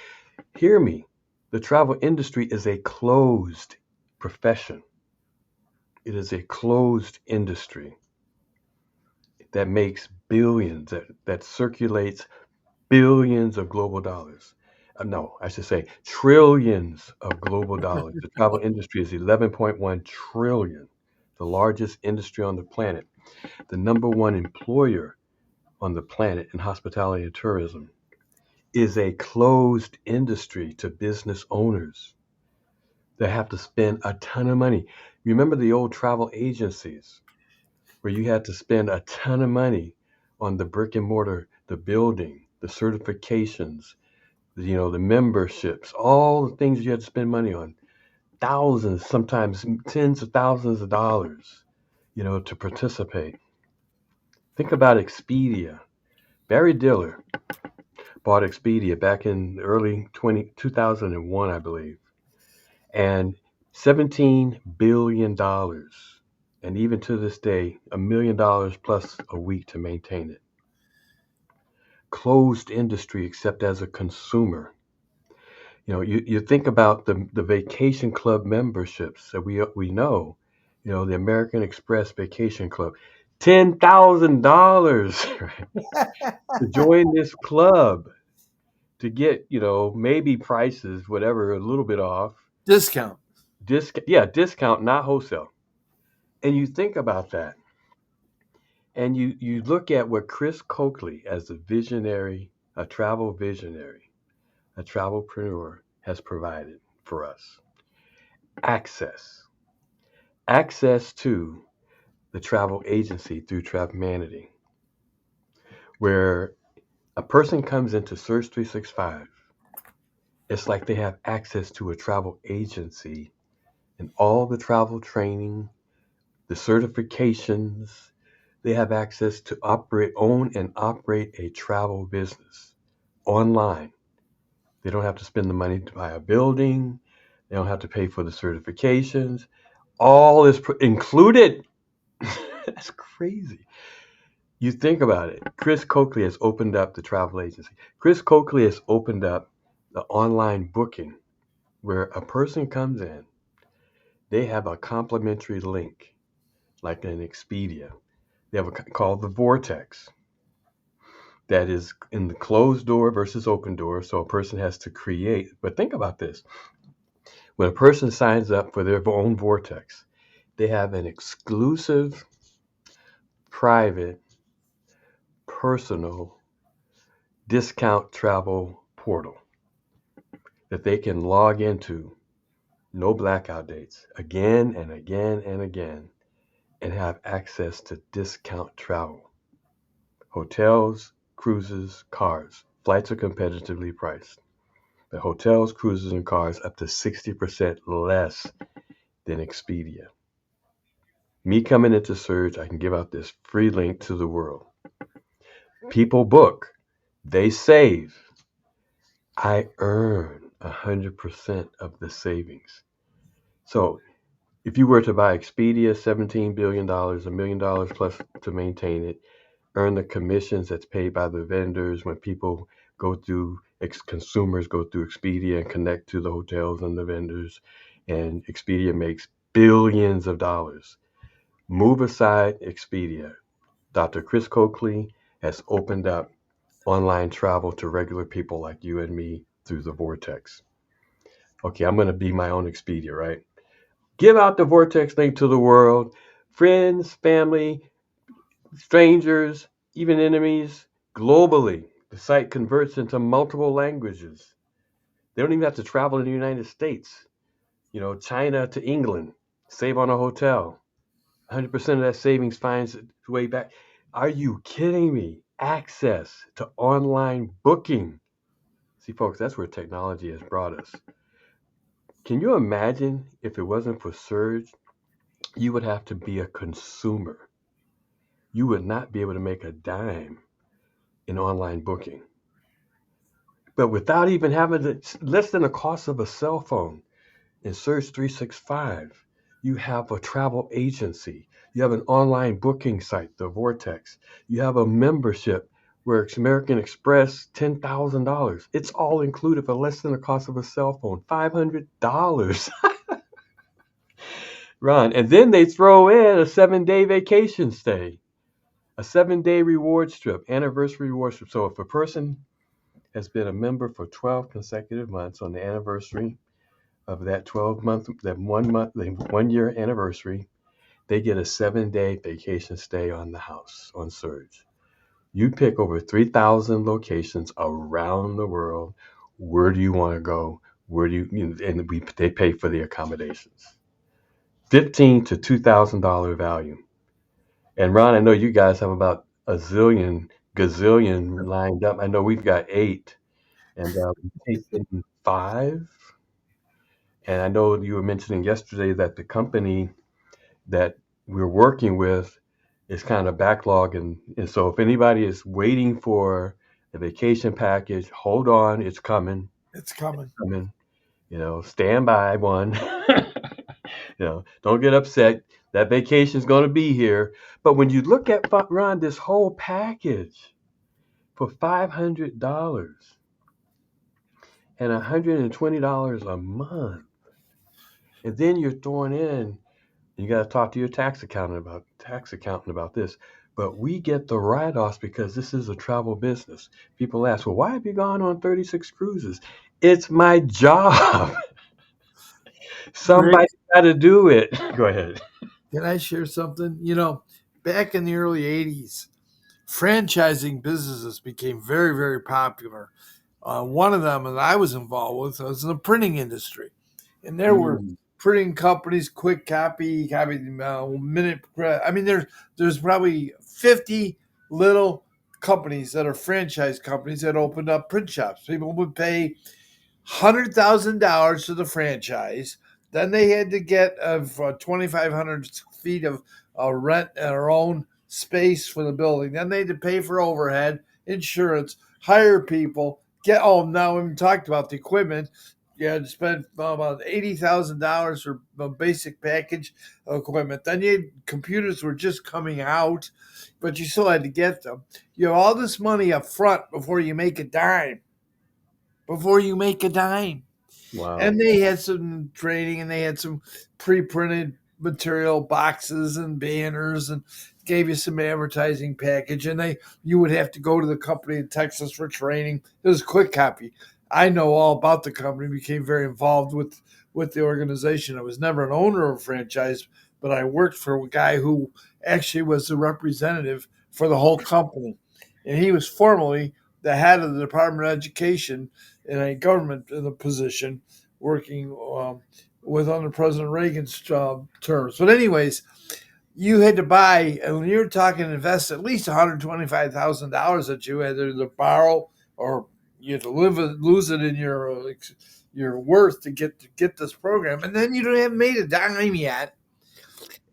hear me, the travel industry is a closed profession. It is a closed industry that makes billions, that circulates billions of global dollars. No, I should say trillions of global dollars. The travel industry is 11.1 trillion, the largest industry on the planet, the number one employer on the planet in hospitality and tourism, is a closed industry to business owners that have to spend a ton of money. Remember the old travel agencies where you had to spend a ton of money on the brick and mortar, the building, the certifications, the memberships, all the things you had to spend money on, thousands, sometimes tens of thousands of dollars, to participate. Think about Expedia. Barry Diller bought Expedia back in early 2001, I believe, and $17 billion, and even to this day, $1 million plus a week to maintain it. Closed industry, except as a consumer. You think about the vacation club memberships that we know, the American Express Vacation Club, $10,000 to join this club, to get, maybe prices, whatever, a little bit off. Discount. Yeah, discount, not wholesale. And you think about that, and you look at what Chris Coakley, as a visionary, a travel visionary, a travelpreneur, has provided for us. Access. Access to the travel agency through Travemanity, where a person comes into Search 365, it's like they have access to a travel agency and all the travel training, the certifications. They have access to own and operate a travel business online. They don't have to spend the money to buy a building. They don't have to pay for the certifications. All is included. That's crazy. You think about it. Chris Coakley has opened up the travel agency. Chris Coakley has opened up the online booking, where a person comes in, they have a complimentary link, like an Expedia. They have called the Vortex, that is in the closed door versus open door. So a person has to create. But think about this: when a person signs up for their own Vortex, they have an exclusive, private, personal discount travel portal that they can log into, no blackout dates, again and again and again, and have access to discount travel. Hotels, cruises, cars. Flights are competitively priced. The hotels, cruises, and cars up to 60% less than Expedia. Me coming into Surge, I can give out this free link to the world. People book, they save. I earn 100% of the savings. So if you were to buy Expedia, $17 billion, $1 million plus to maintain it, earn the commissions that's paid by the vendors when people go through, consumers go through Expedia and connect to the hotels and the vendors, and Expedia makes billions of dollars. Move aside Expedia. Dr. Chris Coakley has opened up online travel to regular people like you and me through the vortex. Okay, I'm going to be my own Expedia, right? Give out the vortex link to the world, friends, family, strangers, even enemies, globally. The site converts into multiple languages. They don't even have to travel in the United States. China to England, save on a hotel. 100% of that savings finds its way back. Are you kidding me? Access to online booking. See, folks, that's where technology has brought us. Can you imagine if it wasn't for Surge? You would have to be a consumer. You would not be able to make a dime in online booking. But without even having less than the cost of a cell phone, in Surge 365, you have a travel agency. You have an online booking site, the Vortex. You have a membership where it's American Express, $10,000. It's all included for less than the cost of a cell phone, $500. Ron. And then they throw in a 7-day vacation stay, a 7-day reward trip, anniversary reward trip. So if a person has been a member for 12 consecutive months on the anniversary of that 12-month, that 1 month, the 1 year anniversary, they get a 7-day vacation stay on the house on Surge. You pick over 3,000 locations around the world. Where do you want to go? Where do and they pay for the accommodations. 15 to $2,000 value. And Ron, I know you guys have about a zillion, gazillion lined up. I know we've got 8, and we've taken 5. And I know you were mentioning yesterday that the company that we're working with is kind of backlog. And so if anybody is waiting for a vacation package, hold on, it's coming, It's coming. coming. Stand by one. Don't get upset. That vacation's going to be here. But when you look at Ron, this whole package for $500 and $120 a month, and then you're throwing in, you got to talk to your tax accountant about this. But we get the write-offs because this is a travel business. People ask, well, why have you gone on 36 cruises? It's my job. Greg, Somebody got to do it. Go ahead. can I share something? Back in the early 80s, franchising businesses became very, very popular. One of them that I was involved with was in the printing industry. And there were Mm, printing companies, quick copy, minute. I mean, there's probably 50 little companies that are franchise companies that opened up print shops. People would pay $100,000 to the franchise. Then they had to get 2,500 feet of rent their own space for the building. Then they had to pay for overhead, insurance, hire people. Now we talked about the equipment. You had to spend about $80,000 for a basic package of equipment. Then computers were just coming out, but you still had to get them. You have all this money up front before you make a dime. Before you make a dime. wow. And they had some training and they had some pre-printed material boxes and banners and gave you some advertising package and you would have to go to the company in Texas for training. It was quick copy. I know all about the company, became very involved with the organization. I was never an owner of a franchise, but I worked for a guy who actually was the representative for the whole company. And he was formerly the head of the Department of Education in a government position working with under President Reagan's terms. But anyways, you had to buy, and when you're talking invest at least $125,000 that you had to borrow or you had to lose it in your worth to get this program, and then you don't have made a dime yet.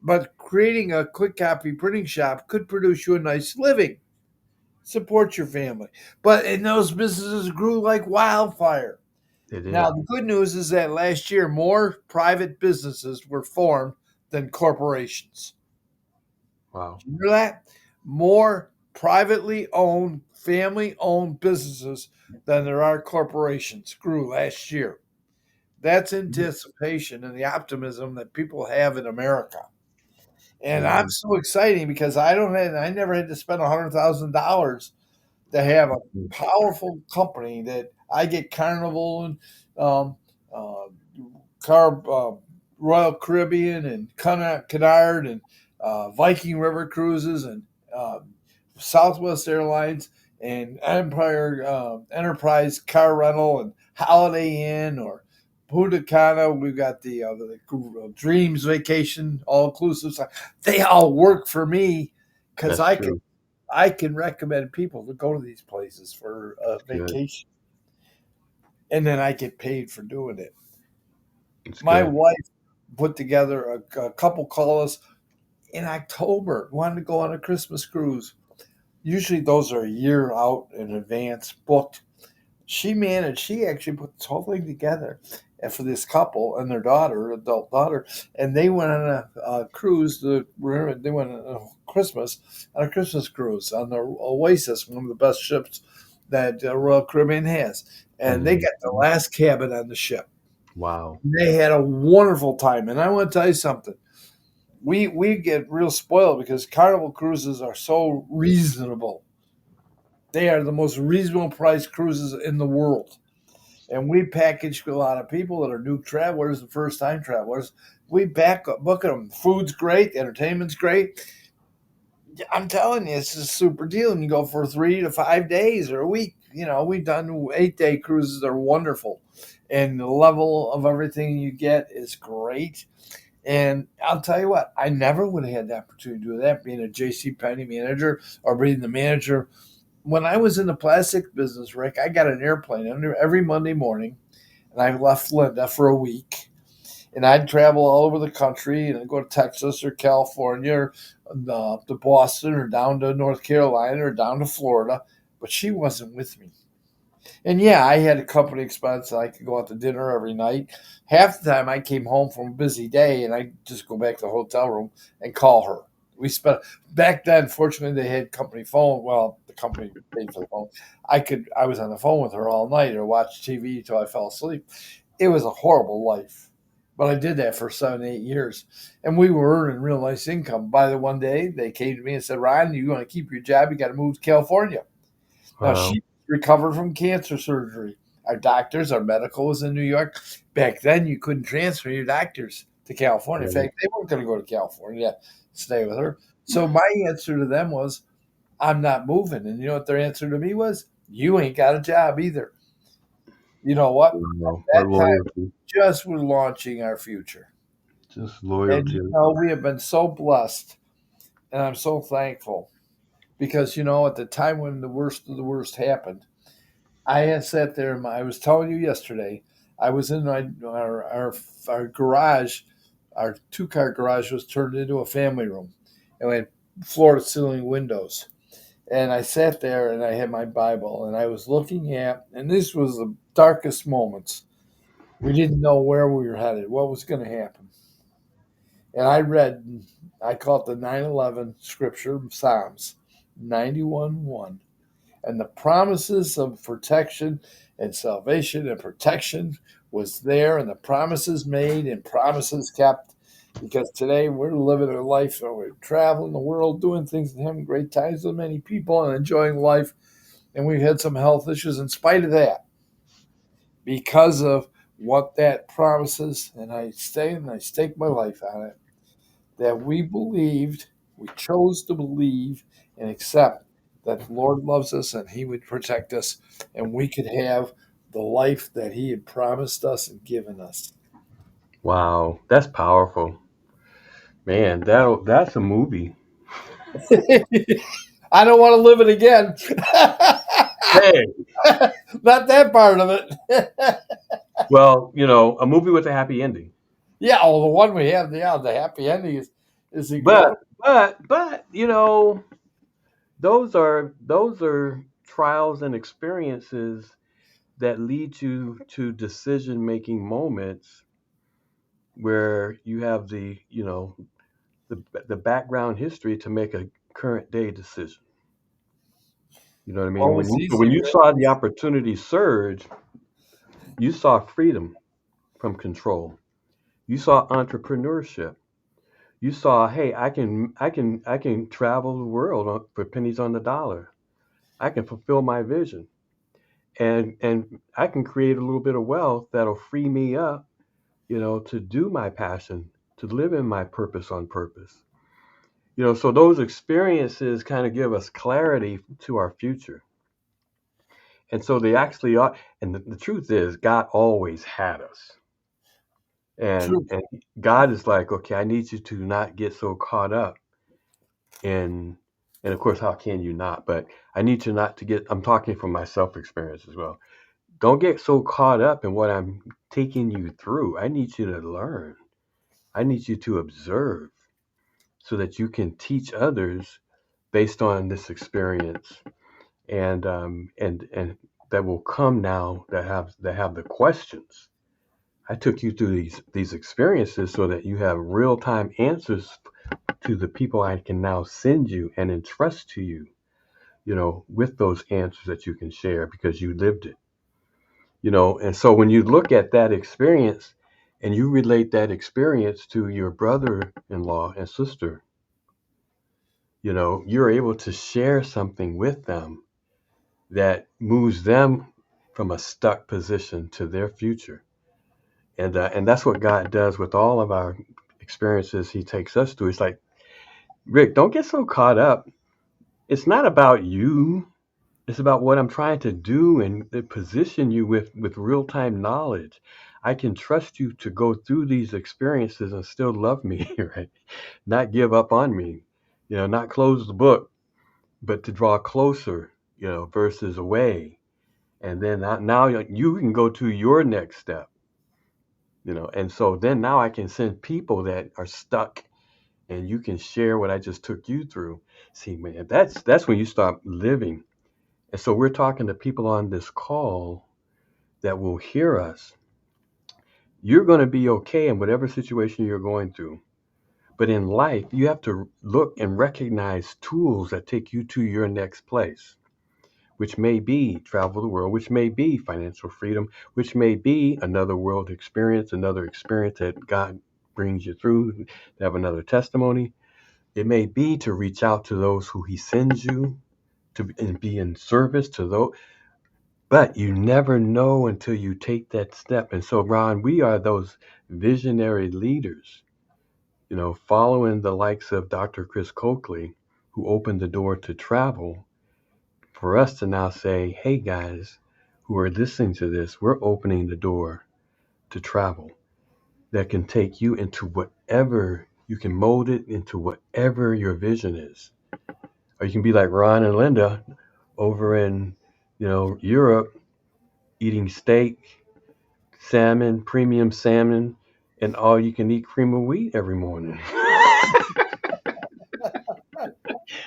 But creating a quick copy printing shop could produce you a nice living, support your family. But and those businesses grew like wildfire. They Now, did. the good news is that last year more private businesses were formed than corporations. Wow. Did you hear that? More privately owned, family owned businesses than there are corporations grew last year. That's anticipation and the optimism that people have in America. And I'm Mhm. so exciting because I never had to spend $100,000 to have a powerful company that I get Carnival and um, uh, Car Royal Caribbean and Cunard and Viking River Cruises and Southwest Airlines and Empire Enterprise Car Rental and Holiday Inn or Punta Cana. We've got the Dreams Vacation all inclusive. They all work for me because That's true. I can recommend people to go to these places for a It's good. vacation, and then I get paid for doing it. It's My good. wife put together a couple call in October, wanted to go on a Christmas cruise. Usually those are a year out in advance booked. She actually put this whole thing together and for this couple and their daughter, adult daughter, and they went on a cruise. They went on a Christmas cruise on the Oasis, one of the best ships that Royal Caribbean has. And they Mhm. got the last cabin on the ship. Wow. They had a wonderful time. And I want to tell you something. We get real spoiled because Carnival cruises are so reasonable. They are the most reasonable price cruises in the world. And we package a lot of people that are new travelers and first time travelers. We book them. Food's great, entertainment's great. I'm telling you, it's a super deal. And you go for 3 to 5 days or a week. You know, we've done 8 day cruises. They're wonderful. And the level of everything you get is great. And I'll tell you what, I never would have had the opportunity to do that being a JC Penney manager or being the manager. When I was in the plastic business, Rick, I got an airplane every Monday morning and I left Linda for a week. And I'd travel all over the country and I'd go to Texas or California or to Boston or down to North Carolina or down to Florida. But she wasn't with me. And yeah, I had a company expense. I could go out to dinner every night. Half the time I came home from a busy day and I just go back to the hotel room and call her. We spent back then, fortunately they had company phone. Well, the company paid for the phone. I was on the phone with her all night or watch TV until I fell asleep. It was a horrible life. But I did that for 7, 8 years. And we were earning real nice income. By the one day they came to me and said, Ryan, you want to keep your job, you got to move to California. Now Wow. she recovered from cancer surgery. Our doctors, our medical was in New York. Back then, you couldn't transfer your doctors to California. In Right. fact, they weren't going to go to California to stay with her. So my answer to them was, "I'm not moving." And you know what their answer to me was? "You ain't got a job either." You know what? Wow. At What that time, loyalty. just we're launching our future, Just and loyalty. we have been so blessed, and I'm so thankful because at the time when the worst of the worst happened. I had sat there. I was telling you yesterday. I was in our garage. Our 2 car garage was turned into a family room, and we had floor to ceiling windows. And I sat there and I had my Bible and I was looking at, and this was the darkest moments. We didn't know where we were headed, what was going to happen. And I read, I call it the 9/11 scripture, Psalms 91:1. And the promises of protection and salvation and protection was there, and the promises made and promises kept. Because today we're living a life where we're traveling the world, doing things and having great times with many people and enjoying life. And we've had some health issues in spite of that, because of what that promises. And I stay and I stake my life on it that we believed, we chose to believe and accept that the Lord loves us and He would protect us and we could have the life that He had promised us and given us. Wow. That's powerful. Man, that's a movie. I don't want to live it again. Hey. Not that part of it. Well, a movie with a happy ending. Yeah, the one we have, yeah, the happy ending is incredible. But those are trials and experiences that lead you to decision making moments where you have the background history to make a current day decision. You know what I mean? What When was you easy, when you Rick? saw the opportunity surge, you saw freedom from control. You saw entrepreneurship. You saw, hey, I can travel the world for pennies on the dollar. I can fulfill my vision, and I can create a little bit of wealth that'll free me up, to do my passion, to live in my purpose on purpose. So those experiences kind of give us clarity to our future. And so they actually are. And the truth is, God always had us. And True. and God is like, okay, I need you to not get so caught up in, and of course, how can you not? But I need you not to get. I'm talking from my self experience as well. Don't get so caught up in what I'm taking you through. I need you to learn. I need you to observe so that you can teach others based on this experience, and that will come now that have the questions. I took you through these experiences so that you have real time answers to the people I can now send you and entrust to you, with those answers that you can share because you lived it. And so when you look at that experience and you relate that experience to your brother-in-law and sister, you're able to share something with them that moves them from a stuck position to their future. And that's what God does with all of our experiences He takes us through. It's like, Rick, don't get so caught up. It's not about you. It's about what I'm trying to do and position you with real time knowledge. I can trust you to go through these experiences and still love me, right? Not give up on me, not close the book, but to draw closer, versus away. And then now you can go to your next step, and so then now I can send people that are stuck and you can share what I just took you through. See, man, that's when you start living. And so we're talking to people on this call that will hear us. You're going to be okay in whatever situation you're going through. But in life, you have to look and recognize tools that take you to your next place, which may be travel the world, which may be financial freedom, which may be another world experience, another experience that God brings you through to have another testimony. It may be to reach out to those who He sends you to and be in service to those. But you never know until you take that step. And so, Ron, we are those visionary leaders, following the likes of Dr. Chris Coakley, who opened the door to travel, for us to now say, hey, guys who are listening to this, we're opening the door to travel that can take you into whatever you can mold it into whatever your vision is. Or you can be like Ron and Linda over in, Europe, eating steak, salmon, premium salmon, and all you can eat cream of wheat every morning.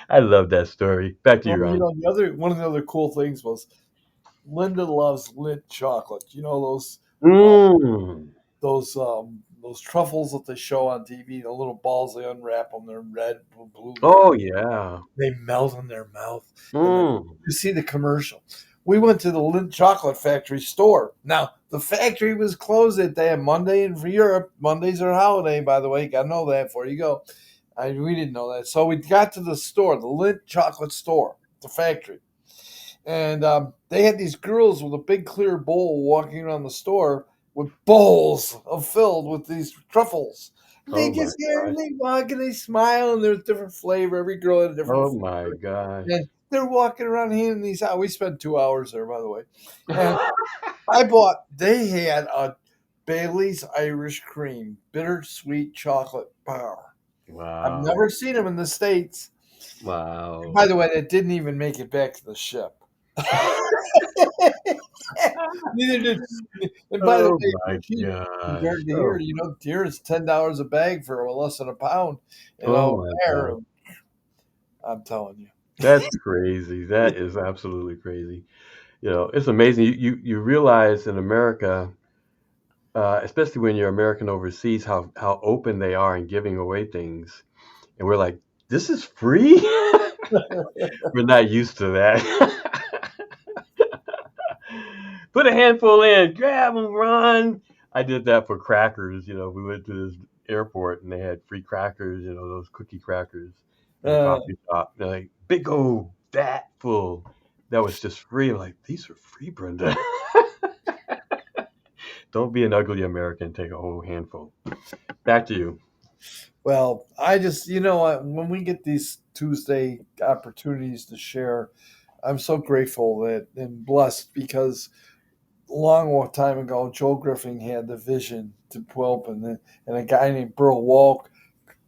I love that story. Back to Well, you, Ron. the other one of the other cool things was Linda loves Lindt chocolate. Uh, Mm. those truffles that they show on TV, the little balls they unwrap them, they're red, blue, red. Oh, yeah. They melt in their mouth, and then Mm. you see the commercial. We went to the Lindt Chocolate Factory store. Now the factory was closed that day on Monday, and for Europe, Mondays are a holiday. By the way, gotta know that before you go. We didn't know that, so we got to the store, the Lindt Chocolate store, the factory, and they had these girls with a big clear bowl walking around the store with bowls of filled with these truffles. They Oh, my just here and gosh. they walk and they smile and there's different flavor. Every girl had a different Oh, my flavor. gosh. And they're walking around handing these out. We spent 2 hours there, by the way. And they had a Bailey's Irish Cream bittersweet chocolate bar. I've Wow. never seen them in the States. And Wow. by the way, that didn't even make it back to the ship. Neither did. And by the Oh, way, my cheap gosh. compared to here. Oh, Here is $10 a bag for less than a pound. oh, my There, gosh. I'm telling you. That's crazy. That is absolutely crazy. It's amazing. You realize in America, especially when you're American overseas, how open they are in giving away things, and we're like, this is free. We're not used to that. Put a handful in, grab them, run. I did that for crackers. We went to this airport and they had free crackers. Those cookie crackers in the Uh, coffee shop. They're like big old vat full. that was just free. Like, these are free, Brenda. Don't be an ugly American. Take a whole handful. Back to you. Well, I just, you know what, when we get these Tuesday opportunities to share, I'm so grateful that and blessed because a long time ago, Joe Griffin had the vision to open, and a guy named Burl Walk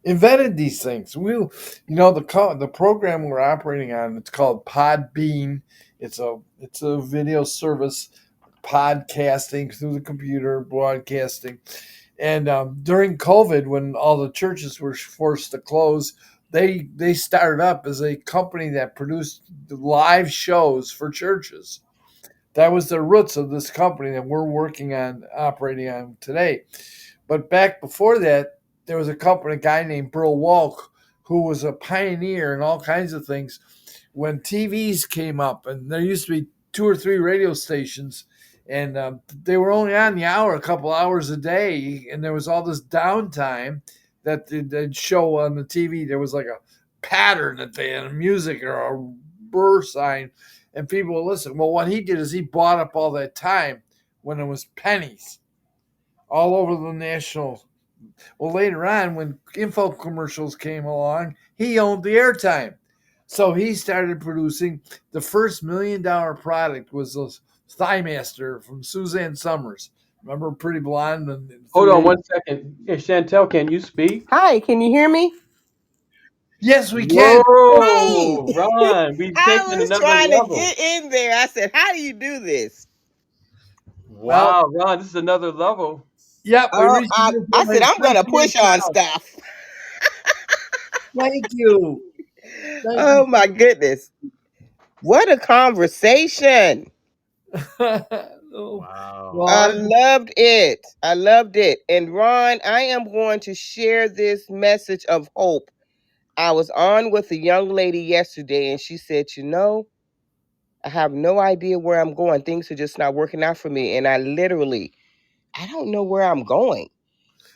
invented these things. The program we're operating on, it's called Podbean. It's a video service, podcasting through the computer, broadcasting. And during COVID, when all the churches were forced to close, they started up as a company that produced live shows for churches. That was the roots of this company that we're working on operating on today. But back before that, there was a guy named Burl Walk, who was a pioneer in all kinds of things. When TVs came up, and there used to be two or three radio stations, and they were only on the hour, a couple hours a day, and there was all this downtime that they'd show on the TV. There was like a pattern that they had, music or a burr sign, and people would listen. Well, what he did is he bought up all that time when it was pennies all over the national. Well, later on, when info commercials came along, he owned the airtime. So he started producing the first $1 million product was a Thigh Master from Suzanne Summers. Remember Pretty Blonde and Hold on 38? 1 second. Hey, Chantel, can you speak? Hi, can you hear me? Yes, we can. Hey, Whoa, Ron, we've I taken was another trying to level. get in there. I said, how do you do this? Well, Wow, Ron, this is another level. yep, we Oh, reached I said, I'm going to push on stuff. Thank you. Thank Oh, my goodness. What a conversation. you. Oh, Wow. well, I loved it. I loved it. And Ron, I am going to share this message of hope. I was on with a young lady yesterday, and she said, I have no idea where I'm going. Things are just not working out for me. And I don't know where I'm going.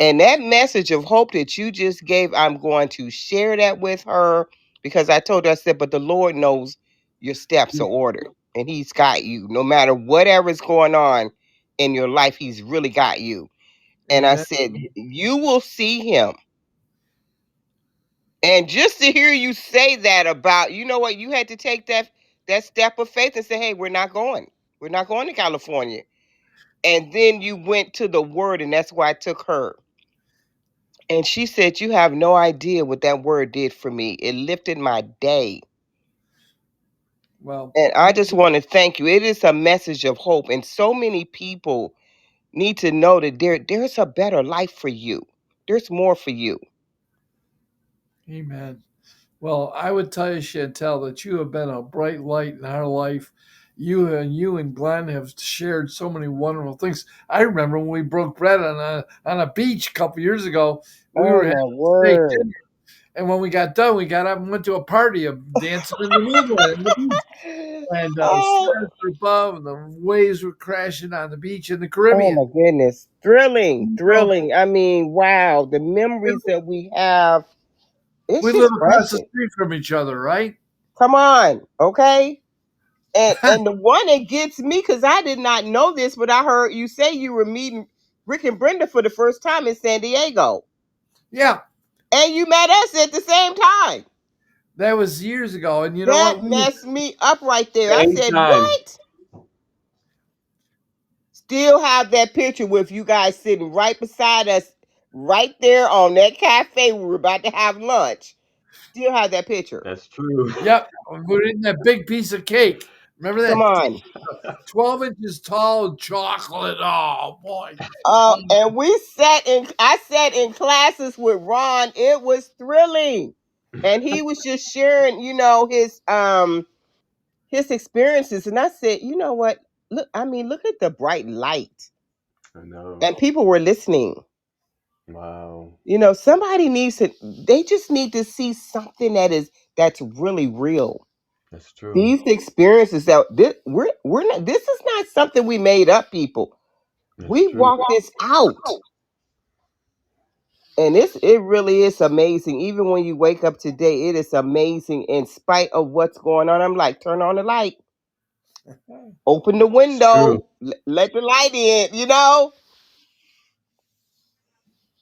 And that message of hope that you just gave, I'm going to share that with her because I told her, I said, but the Lord knows your steps are ordered and He's got you. No matter whatever's going on in your life, He's really got you. And I amen. said, you will see Him. And just to hear you say that about, you know what, you had to take that step of faith and say, hey, we're not going. We're not going to California. And then you went to the word, and that's why I took her. And she said, you have no idea what that word did for me. It lifted my day. Well, And I just want to thank you. It is a message of hope. And so many people need to know that there's a better life for you. There's more for you. amen. Well, I would tell you, Chantel, that you have been a bright light in our life. You and Glenn have shared so many wonderful things. I remember when we broke bread on a beach a couple years ago. We Oh were having my steak word. dinner, and when we got done, we got up and went to a party of dancing in the moonlight on the beach. And Oh, stars were above, and the waves were crashing on the beach in the oh Caribbean. my goodness. Thrilling, So thrilling. I mean, wow. The memories that we have, it's we live just across the precious. street from each other, right? Come on, okay? And the one that gets me, because I did not know this, but I heard you say you were meeting Rick and Brenda for the first time in San Diego. Yeah, And you met us at the same time. that was years ago. And you know what? That messed me up right there. I Same said, time. what? Still have that picture with you guys sitting right beside us, right there on that cafe. We were about to have lunch. Still have that picture. That's true. Yep, we're eating that big piece of cake. Remember Come that on. 12 inches tall chocolate? Oh boy! And I sat in classes with Ron. It was thrilling. And he was just sharing, his experiences. And I said, you know what? Look at the bright light. I know. And people were listening. Wow. Somebody they just need to see something that's really real. That's true. These experiences that we're not, this is not something we made up, people. That's We true. walk this out. And it really is amazing. Even when you wake up today, it is amazing in spite of what's going on. I'm like, turn on the light. Open the It's true. window, let the light in,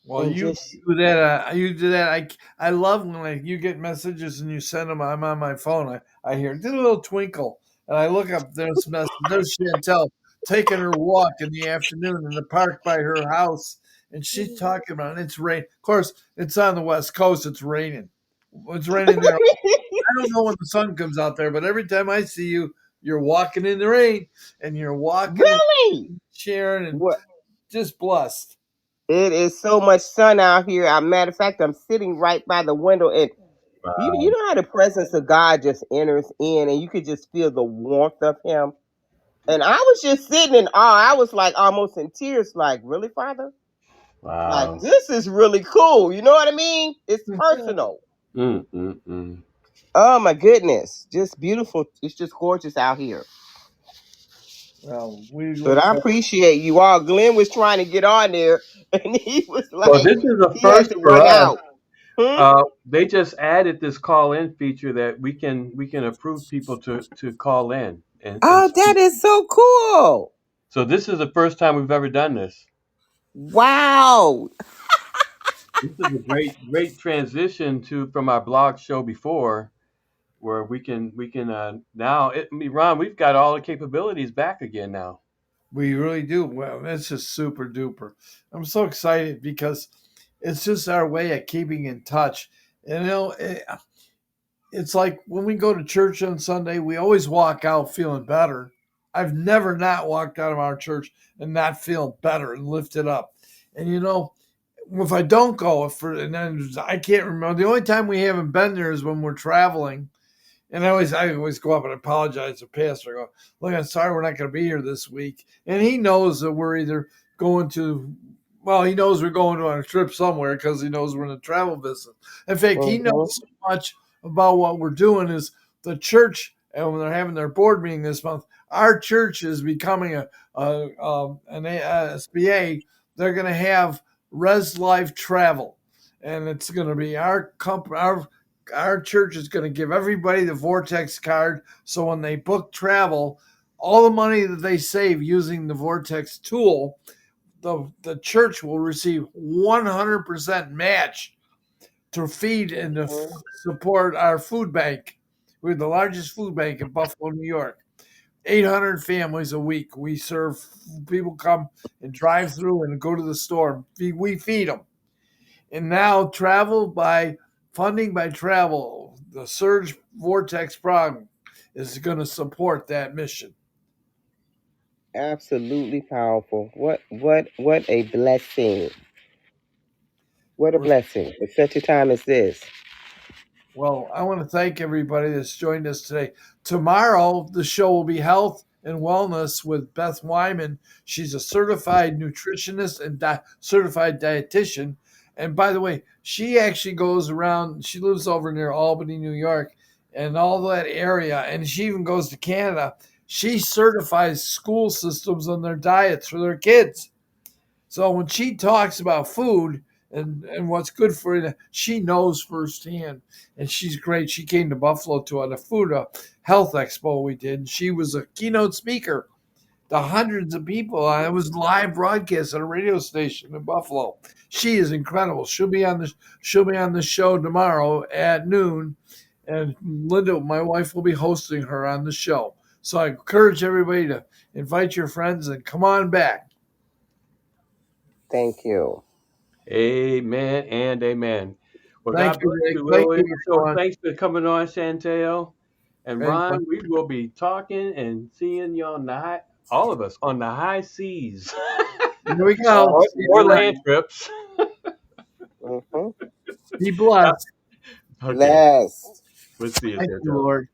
Well, and you just do that. You do that. I love when you get messages and you send them. I'm on my phone. I hear did a little twinkle, and I look up. There's message. There's Chantel taking her walk in the afternoon in the park by her house, and she's talking about it. It's rain. Of course, it's on the west coast. It's raining. It's raining there. I don't know when the sun comes out there, but every time I see you, you're walking in the rain, and you're walking and really. sharing, and What? just blessed. It is so much sun out here. As a matter of fact, I'm sitting right by the window, and you Wow. know how the presence of God just enters in, and you could just feel the warmth of Him. And I was just sitting in awe. I was like almost in tears, like, really, Father? Like, Wow. this is really cool. You know what I mean? It's personal. Mm, mm, mm. Oh my goodness. Just beautiful. It's just gorgeous out here. Well, we But look I forward. appreciate you all. Glenn was trying to get on there and he was Well, like, this is a he had first to for run us. out. Hmm? They just added this call-in feature that we can approve people to call in and Oh, that speak. is so cool. So this is the first time we've ever done this. Wow. This is a great transition to from our blog show before, where we can now. I mean, Ron, we've got all the capabilities back again now. We really do. Well, that's just super duper. I'm so excited because it's just our way of keeping in touch. And, it's like when we go to church on Sunday, we always walk out feeling better. I've never not walked out of our church and not feel better and lifted up. And if I don't go, and then I can't remember. The only time we haven't been there is when we're traveling. And I always go up and apologize to Pastor. I go, look, I'm sorry we're not going to be here this week. And he knows that we're either going to, well, he knows we're going on a trip somewhere because he knows we're in a travel business. In fact, he knows Hmm. so much about what we're doing is the church, and when they're having their board meeting this month, our church is becoming an SBA. They're going to have Res Life Travel, and it's going to be our company, our church is going to give everybody the Vortex card. So when they book travel, all the money that they save using the Vortex tool, the church will receive 100% match to feed and to support our food bank. We're the largest food bank in Buffalo, New York. 800 families a week. We serve people come and drive through and go to the store. We feed them. And now funding by travel, the Surge Vortex program is going to support that mission. Absolutely powerful. What a blessing. What a We're blessing. At such a time as this. Well, I want to thank everybody that's joined us today. Tomorrow, the show will be Health and Wellness with Beth Wyman. She's a certified nutritionist and certified dietitian. And by the way, she actually goes around, she lives over near Albany, New York, and all that area. And she even goes to Canada. She certifies school systems on their diets for their kids. So when she talks about food and what's good for you, she knows firsthand, and she's great. She came to Buffalo to a food health expo we did. And she was a keynote speaker to hundreds of people. It was live broadcast at a radio station in Buffalo. She is incredible. She'll be on the show tomorrow at noon, and Linda, my wife, will be hosting her on the show. So I encourage everybody to invite your friends and come on back. Thank you. Amen and amen. Well, Thank God you, bless Rick. you. Thank Really. you, So everyone. thanks for coming on, Chantel and Anyone. Ron. We will be talking and seeing you on all of us on the high seas Here we go. Oh See or you yeah. then. land trips. Hmm. Be blessed. Okay, Blessed. we'll see you, Thank you, Chantel. Lord.